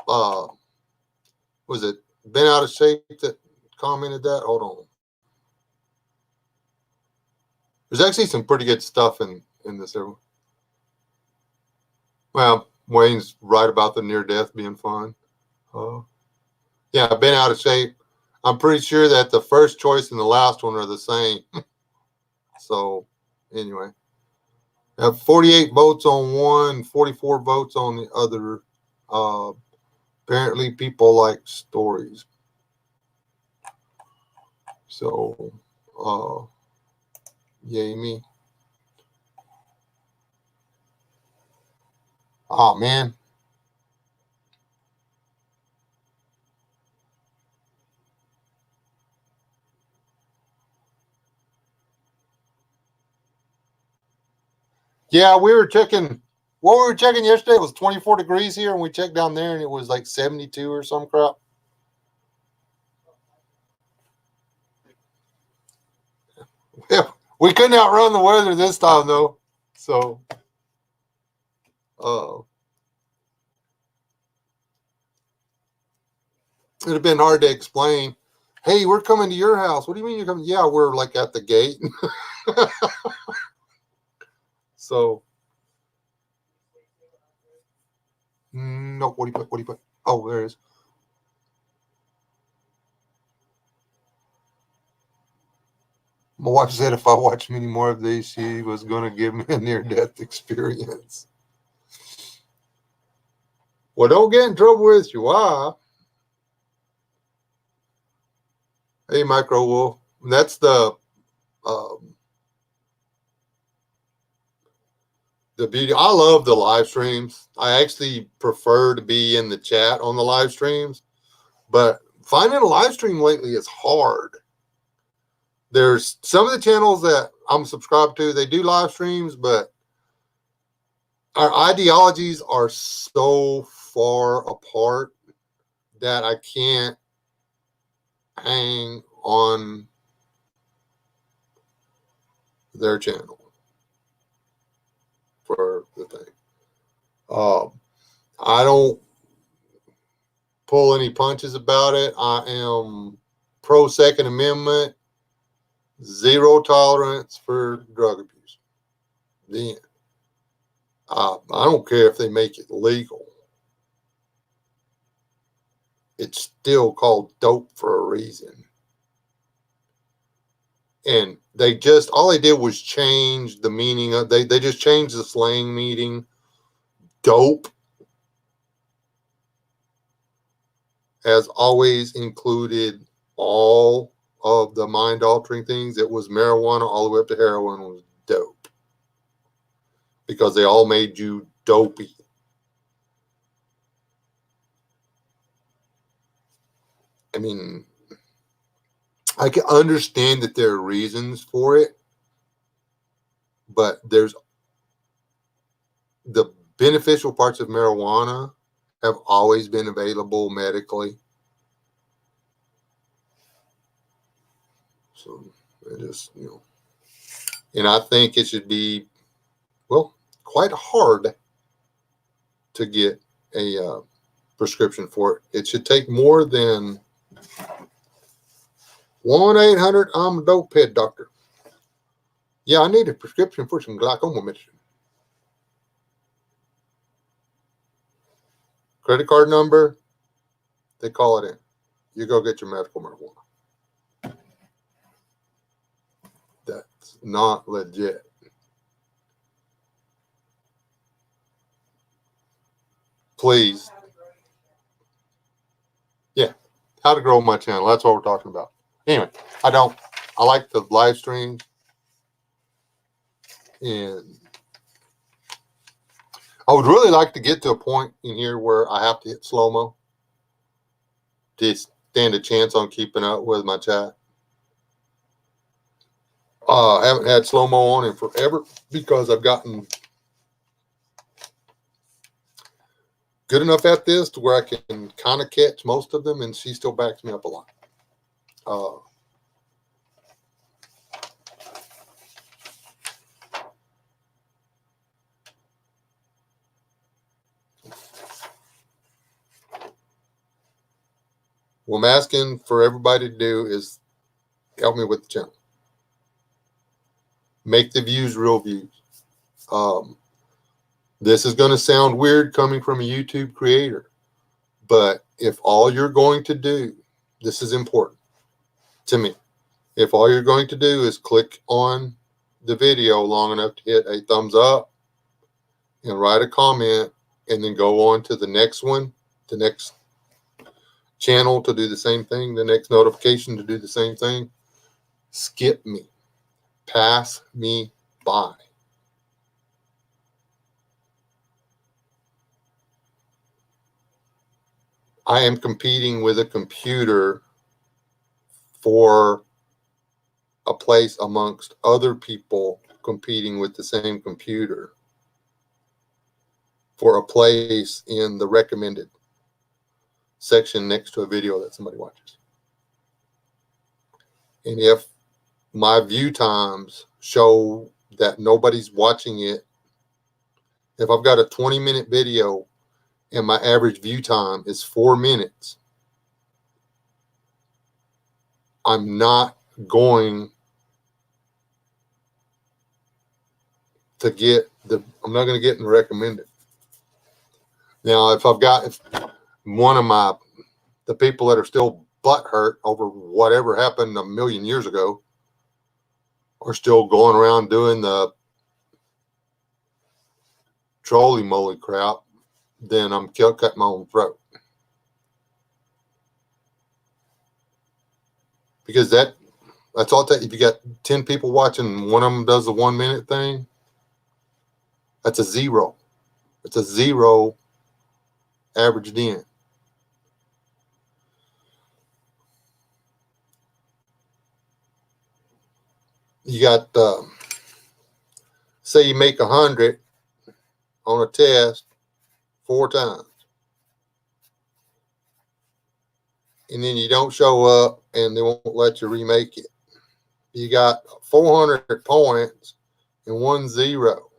Speaker 1: was it been out of shape that commented that? Hold on. There's actually some pretty good stuff in this area. Well, Wayne's right about the near death being fun. Yeah, I've been out of shape. I'm pretty sure that the first choice and the last one are the same. So, anyway, I have 48 votes on one, 44 votes on the other. Apparently, people like stories. So, yay me. Oh, man. Yeah, we were checking. What we were checking yesterday was 24 degrees here, and we checked down there, and it was like 72 or some crap. Yeah, we couldn't outrun the weather this time, though. So, it'd have been hard to explain. Hey, we're coming to your house. What do you mean you're coming? Yeah, we're like at the gate. So, no, what do you put? What do you put? Oh, there it is. My wife said if I watch many more of these, she was going to give me a near death experience. Well, don't get in trouble with your wife. Hey, Micro Wolf. That's um, the beauty. I love the live streams. I actually prefer to be in the chat on the live streams, but finding a live stream lately is hard. There's some of the channels that I'm subscribed to, they do live streams, but our ideologies are so far apart that I can't hang on their channel for the thing. I don't pull any punches about it. I am pro Second Amendment, zero tolerance for drug abuse. Then I don't care if they make it legal. It's still called dope for a reason. And they just, all they did was change the meaning of, they just changed the slang meaning. Dope has always included all of the mind altering things. It was marijuana all the way up to heroin was dope because they all made you dopey. I mean, I can understand that there are reasons for it, but there's the beneficial parts of marijuana have always been available medically. So it just, and I think it should be, well, quite hard to get a prescription for it. It should take more than 1-800 I'm a dope head doctor. Yeah, I need a prescription for some glaucoma medicine. Credit card number, they call it in. You go get your medical marijuana. That's not legit. Please. Yeah, how to grow my channel. That's what we're talking about. Anyway, I like the live streams, and I would really like to get to a point in here where I have to hit slow-mo to stand a chance on keeping up with my chat. I haven't had slow-mo on in forever because I've gotten good enough at this to where I can kind of catch most of them, and she still backs me up a lot. What I'm asking for everybody to do is help me with the channel. Make the views real views. This is going to sound weird coming from a YouTube creator, but if all you're going to do, this is important to me. If all you're going to do is click on the video long enough to hit a thumbs up and write a comment and then go on to the next one, the next channel to do the same thing, the next notification to do the same thing, skip me, pass me by. I am competing with a computer for a place amongst other people competing with the same computer for a place in the recommended section next to a video that somebody watches. And if my view times show that nobody's watching it, if I've got a 20-minute video and my average view time is 4 minutes, I'm not going to get I'm not going to get in the recommended. Now, if one of the people that are still butthurt over whatever happened a million years ago are still going around doing the trolley moly crap, then I'm cutting my own throat. Because that's all it takes. If you got 10 people watching and one of them does the 1 minute thing, that's a zero. It's a zero averaged in. You got, say you make 100 on a test 4 times. And then you don't show up and they won't let you remake it. You got 400 points and 1 0.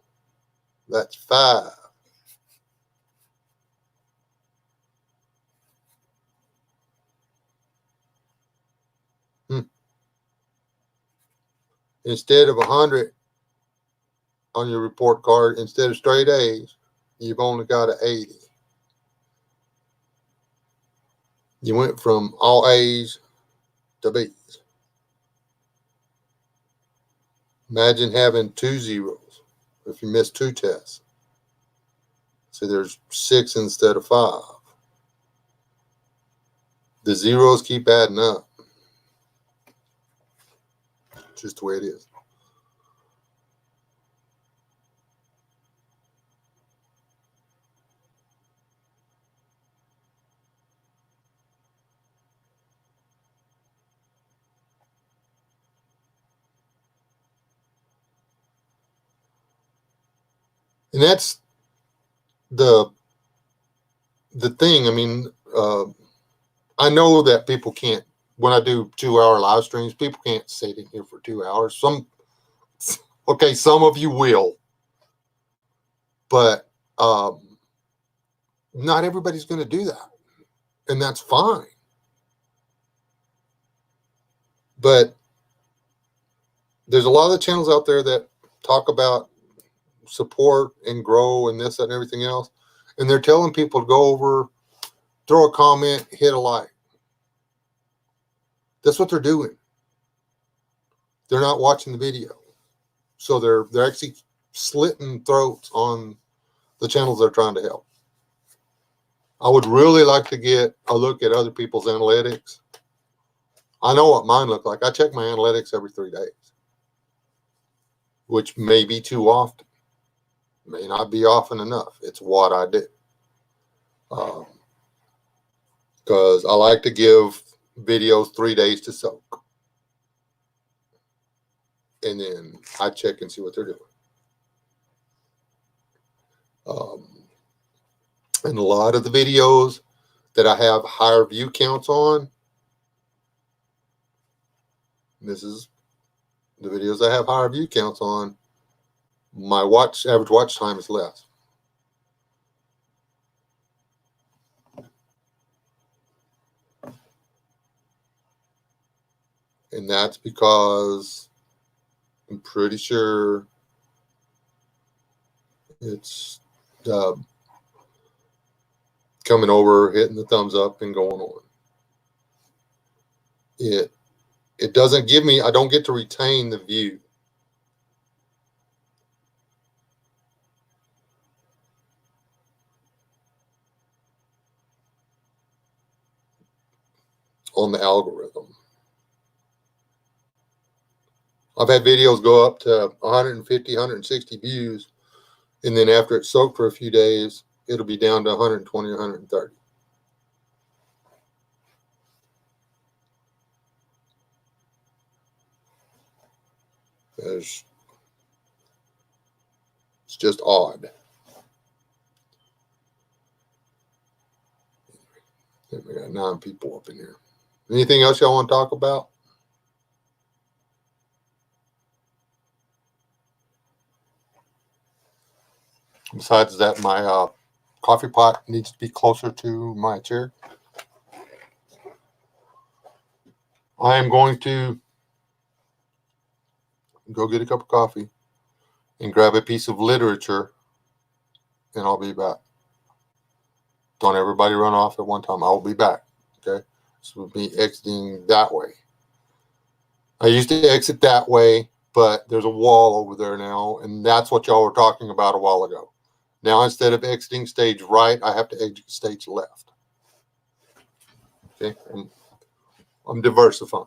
Speaker 1: That's 5. Instead of 100 on your report card, instead of straight A's, you've only got an 80. You went from all A's to B's. Imagine having 2 zeros if you miss 2 tests. So there's 6 instead of 5. The zeros keep adding up. Just the way it is. And that's the thing. I mean, I know that people can't, when I do 2-hour live streams, people can't sit in here for 2 hours. Some of you will, but not everybody's going to do that. And that's fine. But there's a lot of the channels out there that talk about support and grow and this, that, and everything else. And they're telling people to go over, throw a comment, hit a like. That's what they're doing. They're not watching the video. So they're actually slitting throats on the channels they're trying to help. I would really like to get a look at other people's analytics. I know what mine look like. I check my analytics every 3 days, which may be too often. May not be often enough. It's what I do. Because I like to give videos 3 days to soak. And then I check and see what they're doing. And a lot of the videos that I have higher view counts on, this is the videos I have higher view counts on, my average watch time is less. And that's because I'm pretty sure it's coming over, hitting the thumbs up, and going on. It doesn't give me, I don't get to retain the view. On the algorithm. I've had videos go up to 150, 160 views, and then after it's soaked for a few days, it'll be down to 120 or 130. It's just odd. We got 9 people up in here. Anything else y'all want to talk about? Besides that, my coffee pot needs to be closer to my chair. I am going to go get a cup of coffee and grab a piece of literature, and I'll be back. Don't everybody run off at one time. I will be back. Okay? This will be exiting that way. I used to exit that way, but there's a wall over there now, and that's what y'all were talking about a while ago. Now, instead of exiting stage right, I have to exit stage left. Okay? I'm diversifying.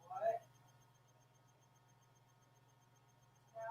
Speaker 2: What? No.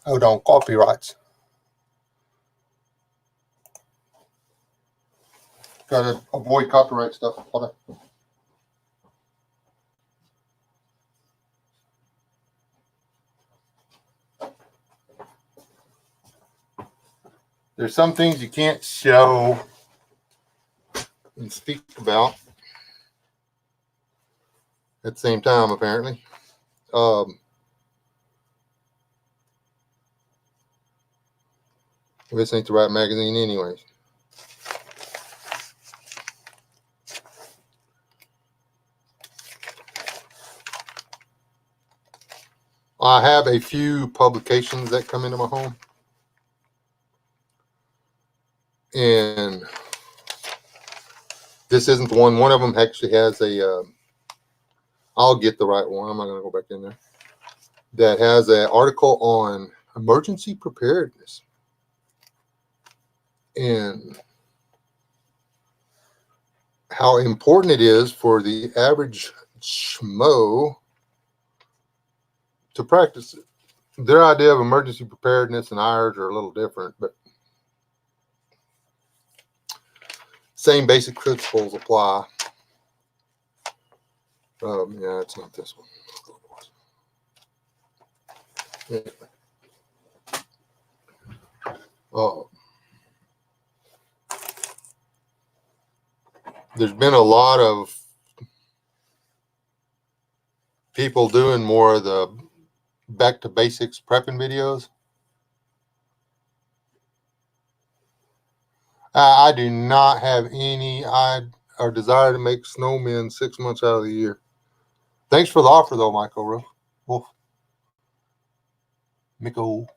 Speaker 1: Hold on, copyrights. Gotta avoid copyright stuff. Hold on. There's some things you can't show and speak about at the same time, apparently. This ain't the right magazine anyways. I have a few publications that come into my home. And this isn't the one. One of them actually has a I'll get the right one. I'm not going to go back in there. That has an article on emergency preparedness. And how important it is for the average schmo to practice it. Their idea of emergency preparedness and ours are a little different, but same basic principles apply. Yeah, it's not this one. Anyway. There's been a lot of people doing more of the back to basics prepping videos. I do not have any or desire to make snowmen 6 months out of the year. Thanks for the offer, though, Michael Wolf. Michael.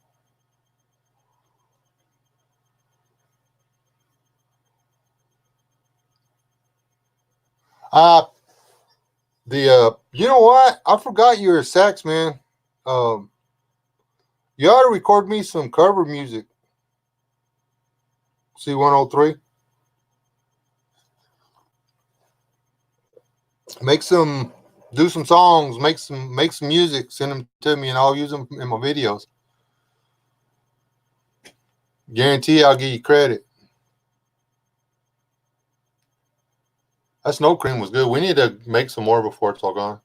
Speaker 1: You know what? I forgot you were a sax man. You ought to record me some cover music. C103. Do some songs, make some music, send them to me, and I'll use them in my videos. Guarantee I'll give you credit. That snow cream was good. We need to make some more before it's all gone.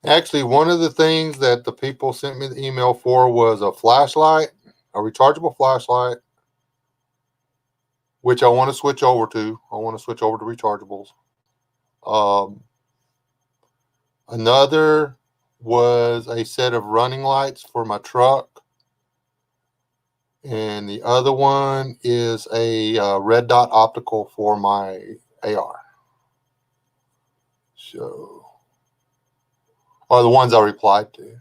Speaker 1: Actually, one of the things that the people sent me the email for was a flashlight, a rechargeable flashlight, which I want to switch over to. I want to switch over to rechargeables. Another was a set of running lights for my truck. And the other one is a red dot optical for my AR. So, are the ones I replied to.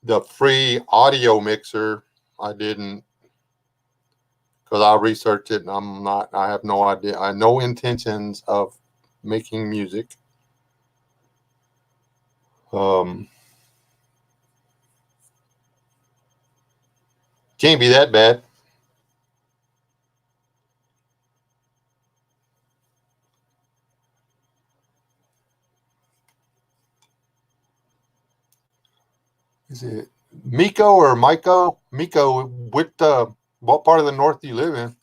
Speaker 1: The free audio mixer, I didn't, because I researched it and I have no idea. I have no intentions of making music. Can't be that bad. Is it Miko or Miko? Miko, what part of the north do you live in?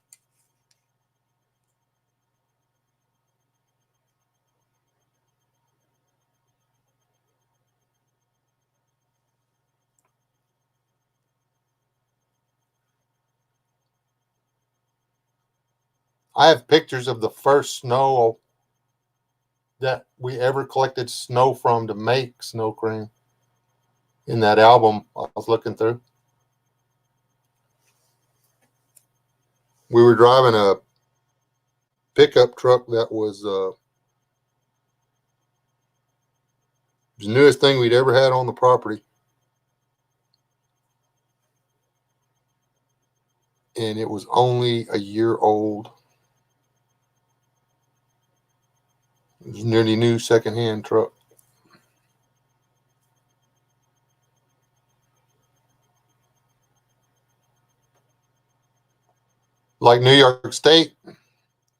Speaker 1: I have pictures of the first snow that we ever collected snow from to make snow cream in that album I was looking through. We were driving a pickup truck that was the newest thing we'd ever had on the property. And it was only a year old. It was a nearly new secondhand truck. Like New York State,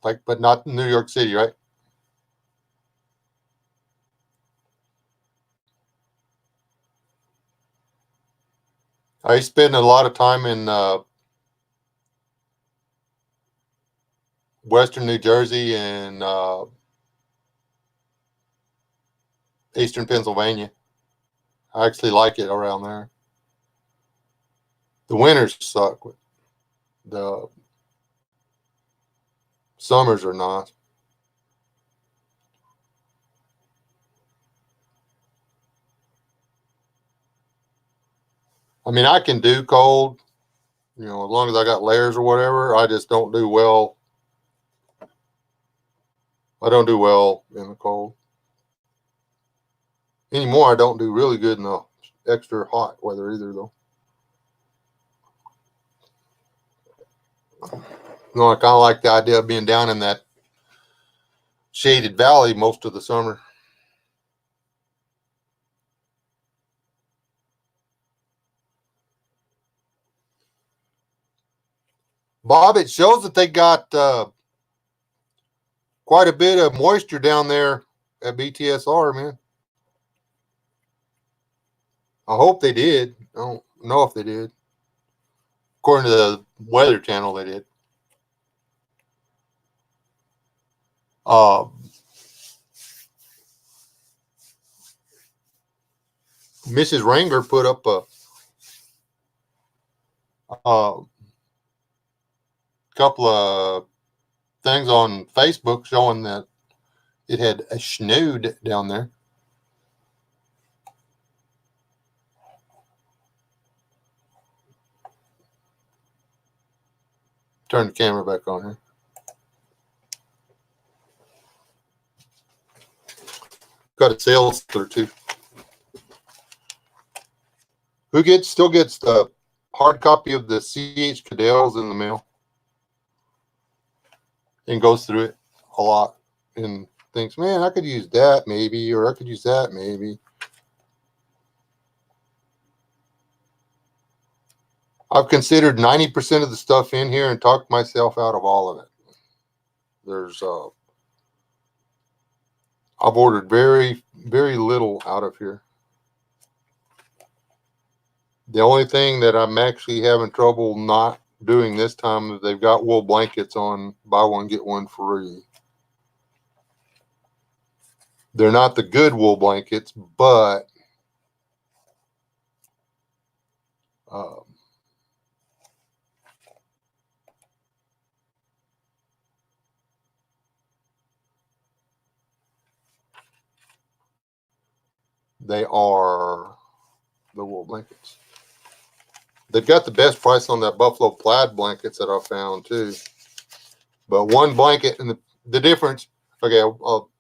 Speaker 1: but not New York City, right? I spent a lot of time in Western New Jersey and Eastern Pennsylvania. I actually like it around there. The winters suck. The summers are nice. I mean, I can do cold, as long as I got layers or whatever. I just don't do well. I don't do well in the cold. Anymore, I don't do really good in the extra hot weather either, though. No, I kind of like the idea of being down in that shaded valley most of the summer. Bob, it shows that they got quite a bit of moisture down there at BTSR, man. I hope they did. I don't know if they did. According to the Weather Channel, they did. Mrs. Ranger put up a couple of things on Facebook showing that it had snowed down there. Turn the camera back on here. Got a sales sticker too. Who still gets the hard copy of the C.H. Cadell's in the mail and goes through it a lot and thinks, man, I could use that maybe, or I could use that maybe. I've considered 90% of the stuff in here and talked myself out of all of it. There's I've ordered very, very little out of here. The only thing that I'm actually having trouble not doing this time is they've got wool blankets on buy one, get one free. They're not the good wool blankets, but they are the wool blankets. They've got the best price on that buffalo plaid blankets that I found too. But one blanket, and the difference, okay,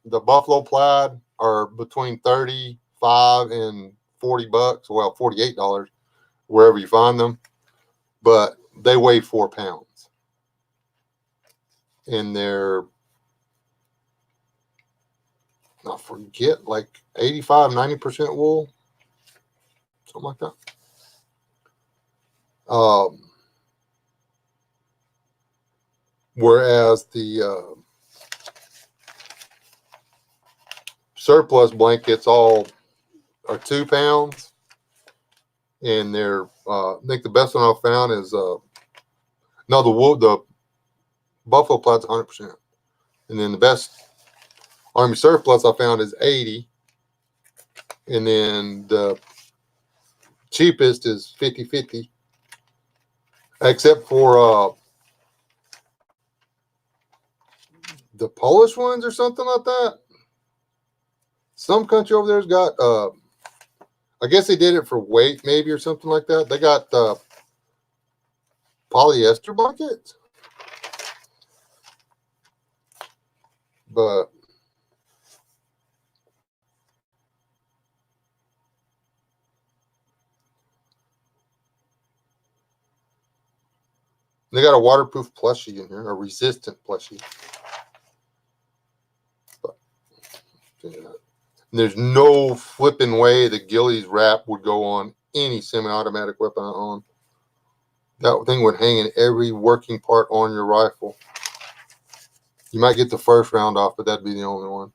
Speaker 1: the buffalo plaid are between 35 and 40 bucks, well, $48 wherever you find them, but they weigh 4 pounds. And they're, I forget, like 85, 90% wool, something like that. Whereas the surplus blankets all are 2 pounds, and they're I think the best one I've found is no, the buffalo plaid's 100%, and then the best Army surplus I found is 80, and then the cheapest is 50-50, except for the Polish ones or something like that. Some country over there's got I guess they did it for weight maybe or something like that. They got polyester blankets, but they got a waterproof plushie in here, a resistant plushie. But, yeah. There's no flipping way the Gillies wrap would go on any semi-automatic weapon I own. That thing would hang in every working part on your rifle. You might get the first round off, but that'd be the only one.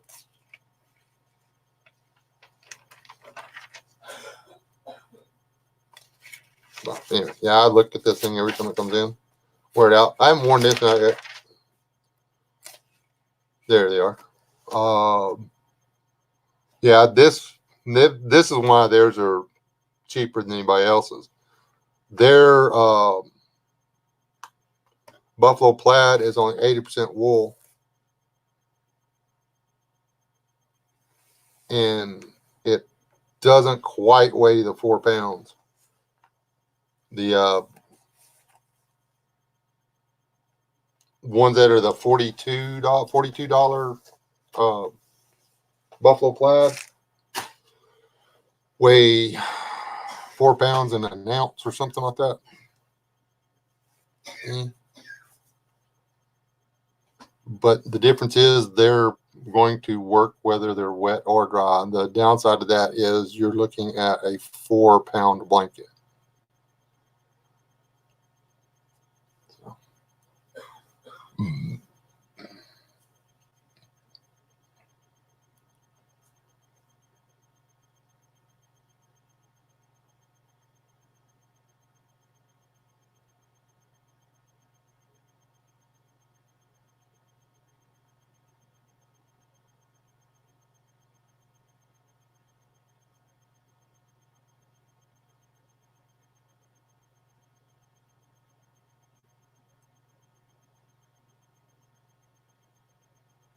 Speaker 1: But anyway, yeah, I look at this thing every time it comes in. Wear it out. I haven't worn this out yet. There they are. Yeah, this is why theirs are cheaper than anybody else's. Their buffalo plaid is only 80% wool, and it doesn't quite weigh the 4 pounds. The ones that are the $42 buffalo plaid weigh 4 pounds and an ounce or something like that. But the difference is they're going to work whether they're wet or dry. The downside of that is you're looking at a 4-pound blanket. So.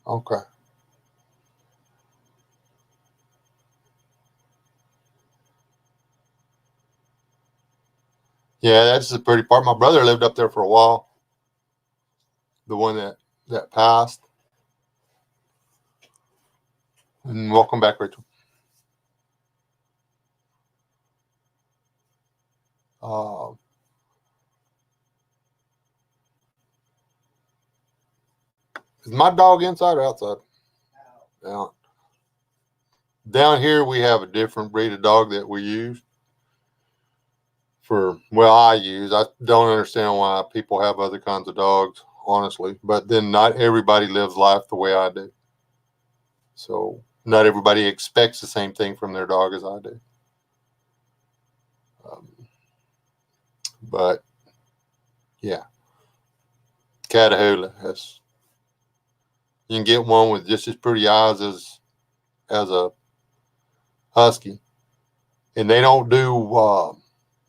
Speaker 1: Okay. Yeah, that's the pretty part. My brother lived up there for a while. The one that passed. And welcome back, Rachel. Is my dog inside or outside? Down. Down here, we have a different breed of dog that we use. I don't understand why people have other kinds of dogs, honestly. But then not everybody lives life the way I do. So not everybody expects the same thing from their dog as I do. But yeah, Catahoula. You can get one with just as pretty eyes as a husky, and they don't do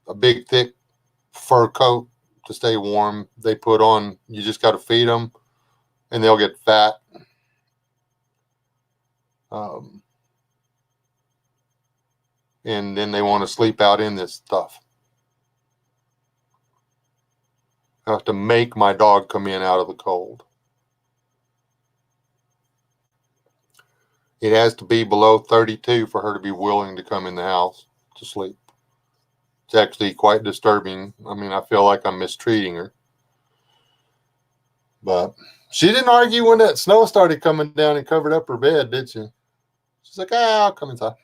Speaker 1: a big thick fur coat to stay warm. They put on. You just got to feed them, and they'll get fat. And then they want to sleep out in this stuff. I have to make my dog come in out of the cold. It has to be below 32 for her to be willing to come in the house to sleep. It's actually quite disturbing. I mean, I feel like I'm mistreating her. But she didn't argue when that snow started coming down and covered up her bed, did she? She's like, I'll come inside.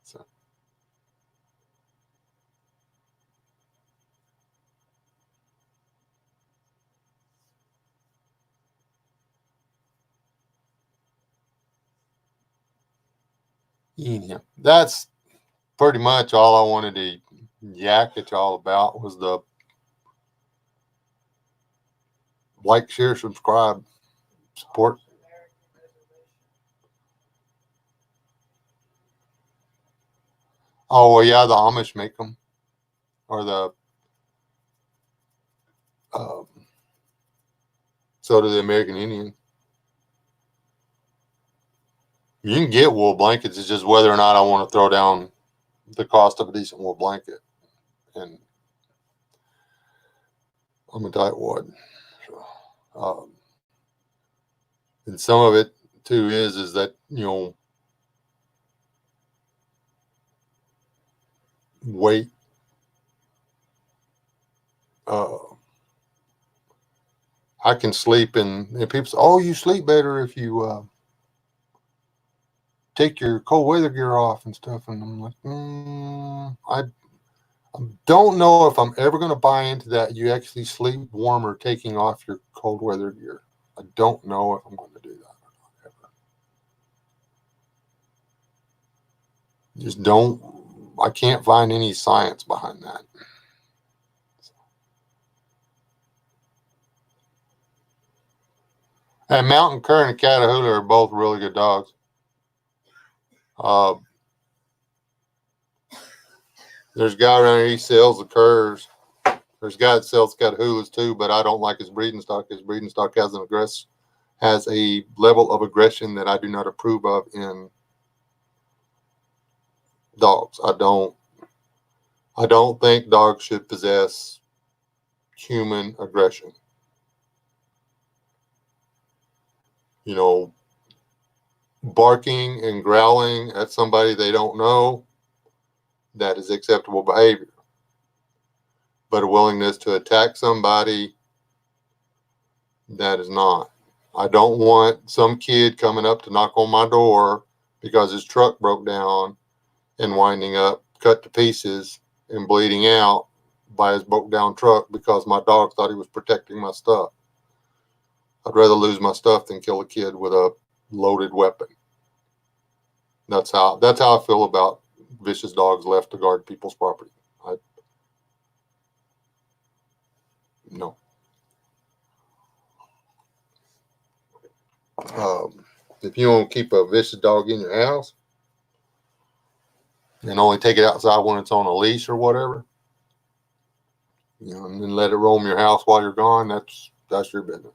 Speaker 1: So. Yeah, that's pretty much all I wanted to yak at y'all about was the like, share, subscribe, support. Oh, well, yeah, the Amish make them. Or so do the American Indian. You can get wool blankets. It's just whether or not I want to throw down the cost of a decent wool blanket. And I'm going to tell you what. And some of it, too, is that, weight. I can sleep and people say, oh, you sleep better if you take your cold weather gear off and stuff. And I'm like, I don't know if I'm ever going to buy into that. You actually sleep warmer taking off your cold weather gear. I don't know if I'm going to do that. Just don't. I can't find any science behind that. And Mountain Cur and Catahoula are both really good dogs. There's a guy around here, he sells the curs. There's a guy that sells Catahoulas too, but I don't like his breeding stock. His breeding stock has a level of aggression that I do not approve of in dogs. I don't think dogs should possess human aggression. Barking and growling at somebody they don't know, that is acceptable behavior. But a willingness to attack somebody, that is not. I don't want some kid coming up to knock on my door because his truck broke down and winding up cut to pieces and bleeding out by his broke down truck because my dog thought he was protecting my stuff. I'd rather lose my stuff than kill a kid with a loaded weapon. That's how I feel about vicious dogs left to guard people's property. No. If you want to keep a vicious dog in your house and only take it outside when it's on a leash or whatever, and then let it roam your house while you're gone, that's your business.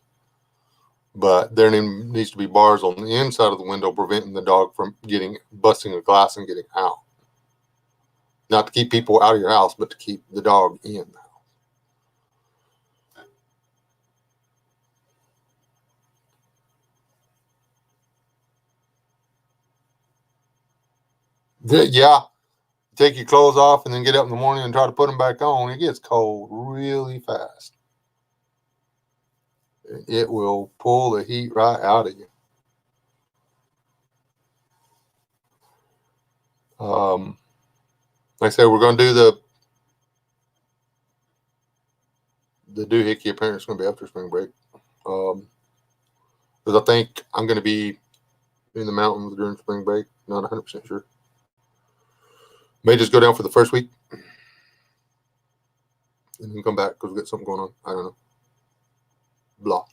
Speaker 1: But there needs to be bars on the inside of the window preventing the dog from busting a glass and getting out. Not to keep people out of your house, but to keep the dog in the house. Yeah, take your clothes off and then get up in the morning and try to put them back on. It gets cold really fast. It will pull the heat right out of you. Like I said, we're going to do the doohickey. Apparently, it's going to be after spring break. Because I think I'm going to be in the mountains during spring break. Not 100% sure. May just go down for the first week and then come back because we got something going on. I don't know. Blah.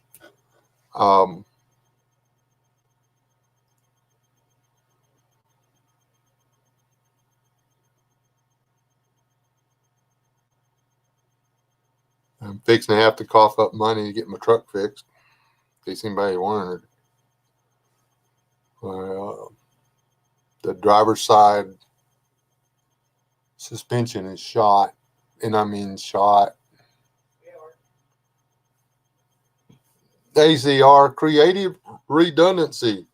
Speaker 1: I'm fixing to have to cough up money to get my truck fixed. In case anybody wondered. The driver's side suspension is shot, and I mean shot. ACR, creative redundancy.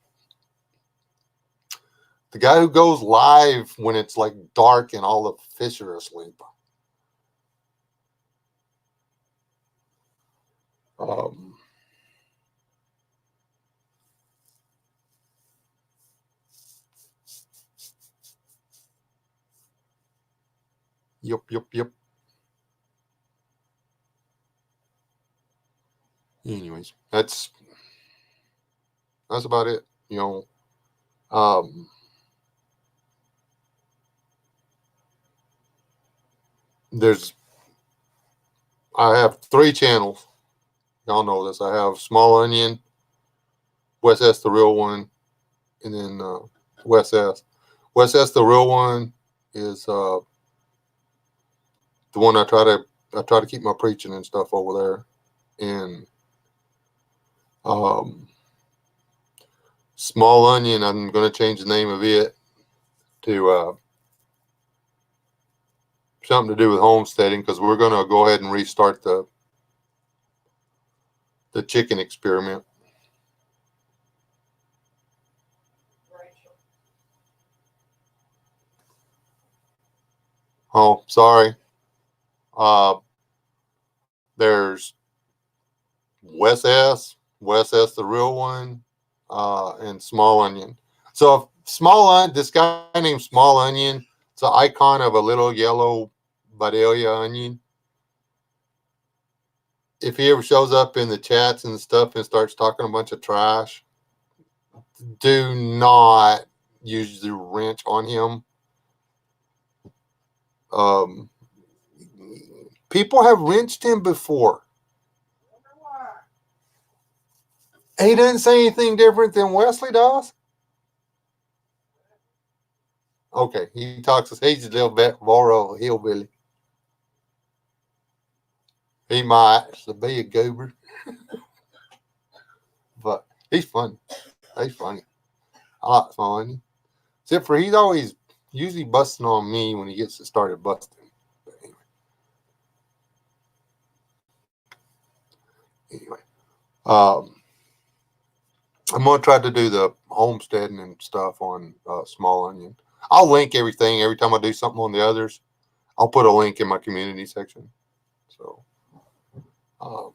Speaker 1: The guy who goes live when it's like dark and all the fish are asleep. Yep. Anyways, that's about it. I have 3 channels. Y'all know this. I have Small Onion, Wes S, the real one, and then Wes S. Wes S, the real one, is the one I try to keep my preaching and stuff over there. And Small Onion, I'm going to change the name of it to something to do with homesteading, because we're going to go ahead and restart the chicken experiment. Oh, sorry. There's Wes S, the real one, and Small Onion. So this guy named Small Onion, it's an icon of a little yellow Vidalia onion. If he ever shows up in the chats and stuff and starts talking a bunch of trash, do not use the wrench on him. People have wrenched him before. He doesn't say anything different than Wesley does. Okay, he talks. He's a little bit more of a hillbilly. He might be a goober, but he's funny. He's funny. I like Small Onion. Except for he's always usually busting on me when he gets started busting. But anyway, I'm gonna try to do the homesteading and stuff on Small Onion. I'll link everything every time I do something on the others. I'll put a link in my community section. So, um,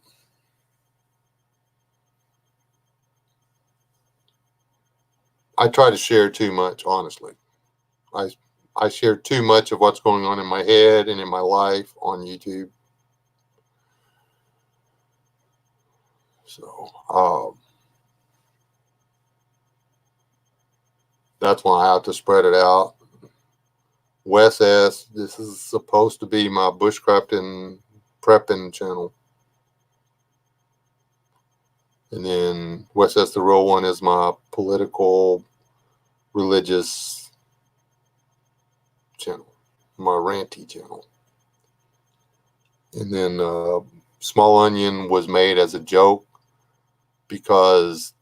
Speaker 1: I try to share too much, honestly. I I share too much of what's going on in my head and in my life on YouTube. So that's why I have to spread it out. Wes S, this is supposed to be my bushcrafting prepping channel. And then Wes S, the real one, is my political, religious channel, my ranty channel. And then Small Onion was made as a joke because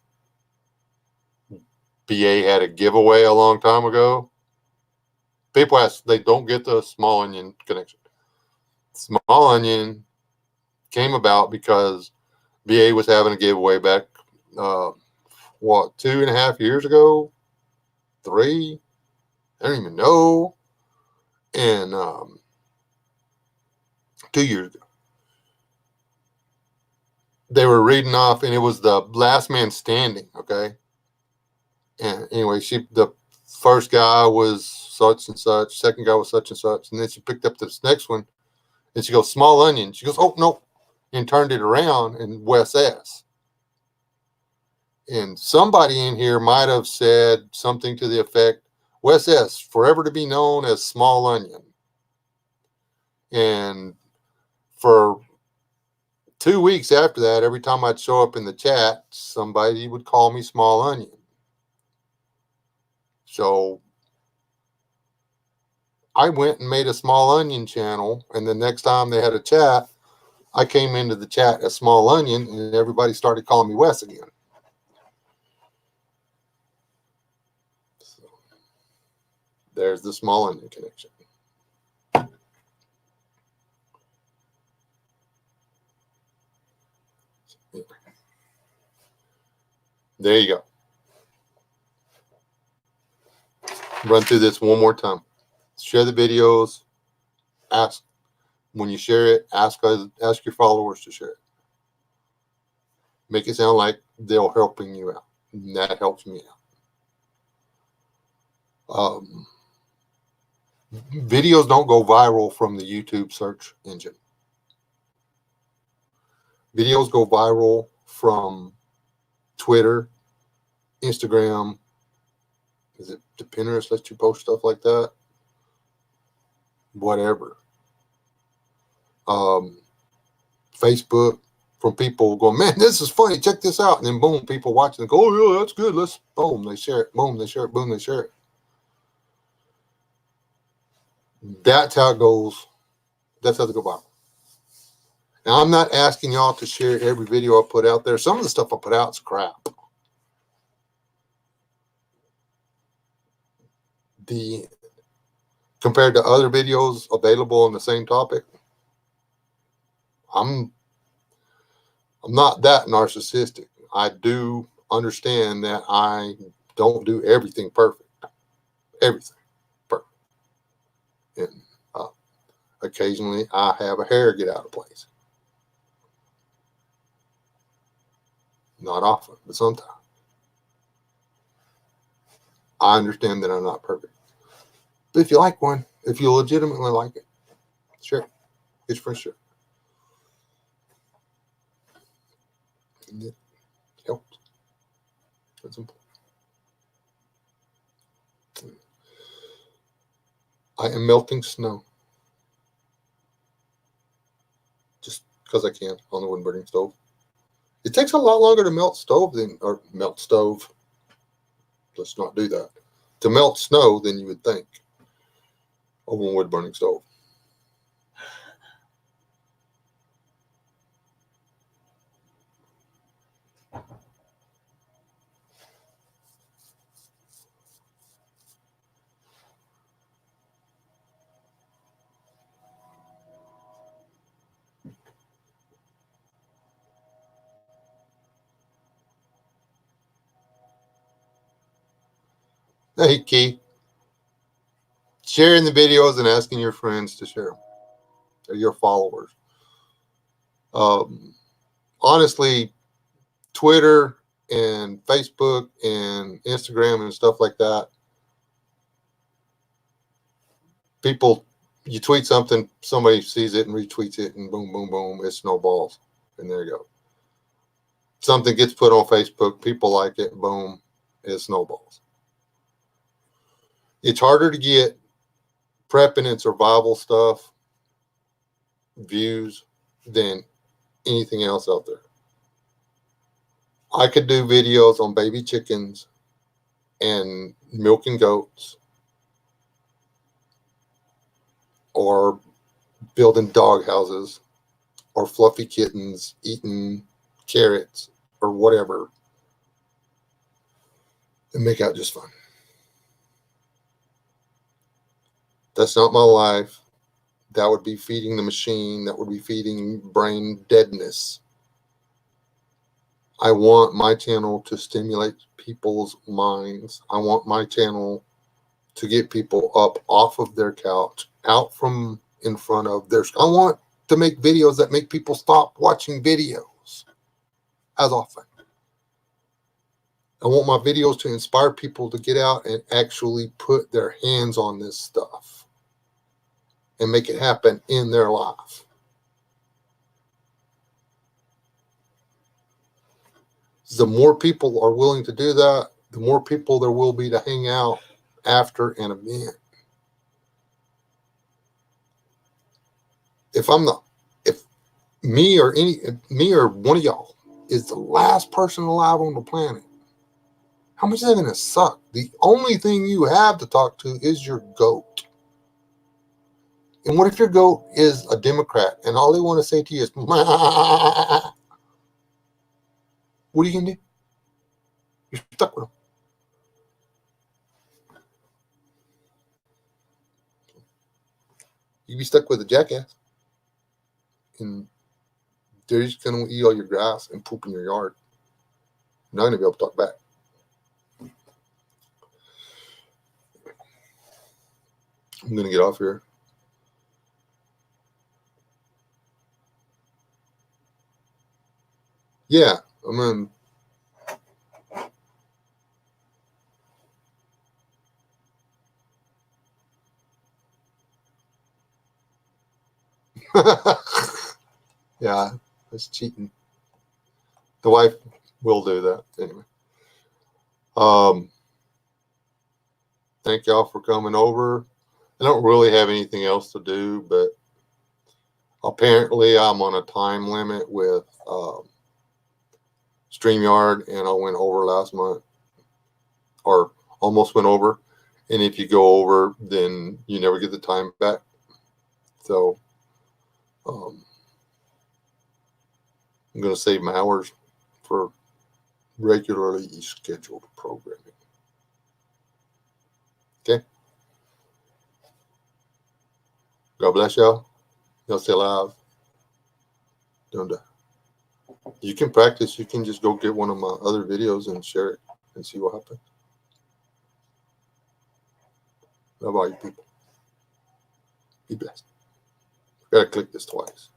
Speaker 1: BA had a giveaway a long time ago. People ask, they don't get the Small Onion connection. Small Onion came about because BA was having a giveaway back, uh, 2.5 years ago? 3? I don't even know. And 2 years ago. They were reading off, and it was the last man standing, okay? And anyway, the first guy was such and such, second guy was such and such, and then she picked up this next one, and she goes, Small Onion. She goes, oh, no, and turned it around, and Wes S. And somebody in here might have said something to the effect, Wes S, forever to be known as Small Onion. And for 2 weeks after that, every time I'd show up in the chat, somebody would call me Small Onion. So I went and made a Small Onion channel, and the next time they had a chat, I came into the chat as Small Onion, and everybody started calling me Wes again. So there's the Small Onion connection. There you go. Run through this one more time. Share the videos. Ask when you share it. Ask your followers to share it. Make it sound like they're helping you out. And that helps me out. Videos don't go viral from the YouTube search engine. Videos go viral from Twitter, Instagram. Is it the Pinterest lets you post stuff like that? Whatever. Facebook, from people going, man, this is funny. Check this out. And then boom, people watching and go, oh yeah, that's good. Let's boom, they share it. Boom, they share it. Boom, they share it. That's how it goes. That's how they go viral. Now, I'm not asking y'all to share every video I put out there. Some of the stuff I put out is crap. Compared to other videos available on the same topic, I'm not that narcissistic. I do understand that I don't do everything perfect. Everything perfect. And occasionally I have a hair get out of place. Not often, but sometimes. I understand that I'm not perfect. But if you like one, if you legitimately like it, share it. It's for sure. And it helps. That's important. I am melting snow. Just because I can on the wood burning stove. It takes a lot longer to melt stove. Let's not do that. To melt snow than you would think over a wood burning stove. Hey, Keith. sharing the videos and asking your friends to share them, or your followers. Honestly, Twitter and Facebook and Instagram and stuff like that, people, you tweet something, somebody sees it and retweets it, and boom, boom, boom, it snowballs. And there you go. Something gets put on Facebook, people like it, boom, it snowballs. It's harder to get prepping and survival stuff views than anything else out there. I could do videos on baby chickens and milking goats, or building dog houses, or fluffy kittens eating carrots or whatever, and make out just fine. That's not my life. That would be feeding the machine. That would be feeding brain deadness. I want my channel to stimulate people's minds. I want my channel to get people up off of their couch, out from in front of their. I want to make videos that make people stop watching videos as often. I want my videos to inspire people to get out and actually put their hands on this stuff and make it happen in their life. The more people are willing to do that, the more people there will be to hang out after an event. If me or one of y'all is the last person alive on the planet, how much is that going to suck? The only thing you have to talk to is your goat. And what if your goat is a Democrat and all they want to say to you is, what are you going to do? You're stuck with them. You'd be stuck with a jackass. And they're just going to eat all your grass and poop in your yard. You're not going to be able to talk back. I'm going to get off here. Yeah, I mean, yeah, that's cheating. The wife will do that anyway. Thank y'all for coming over. I don't really have anything else to do, but apparently I'm on a time limit with StreamYard, and I went over last month, or almost went over. And if you go over, then you never get the time back. So I'm going to save my hours for regularly scheduled programming. Okay. God bless y'all. Y'all stay alive. Don't die. You can practice. You can just go get one of my other videos and share it and see what happens. How about you people? Be blessed. Gotta click this twice.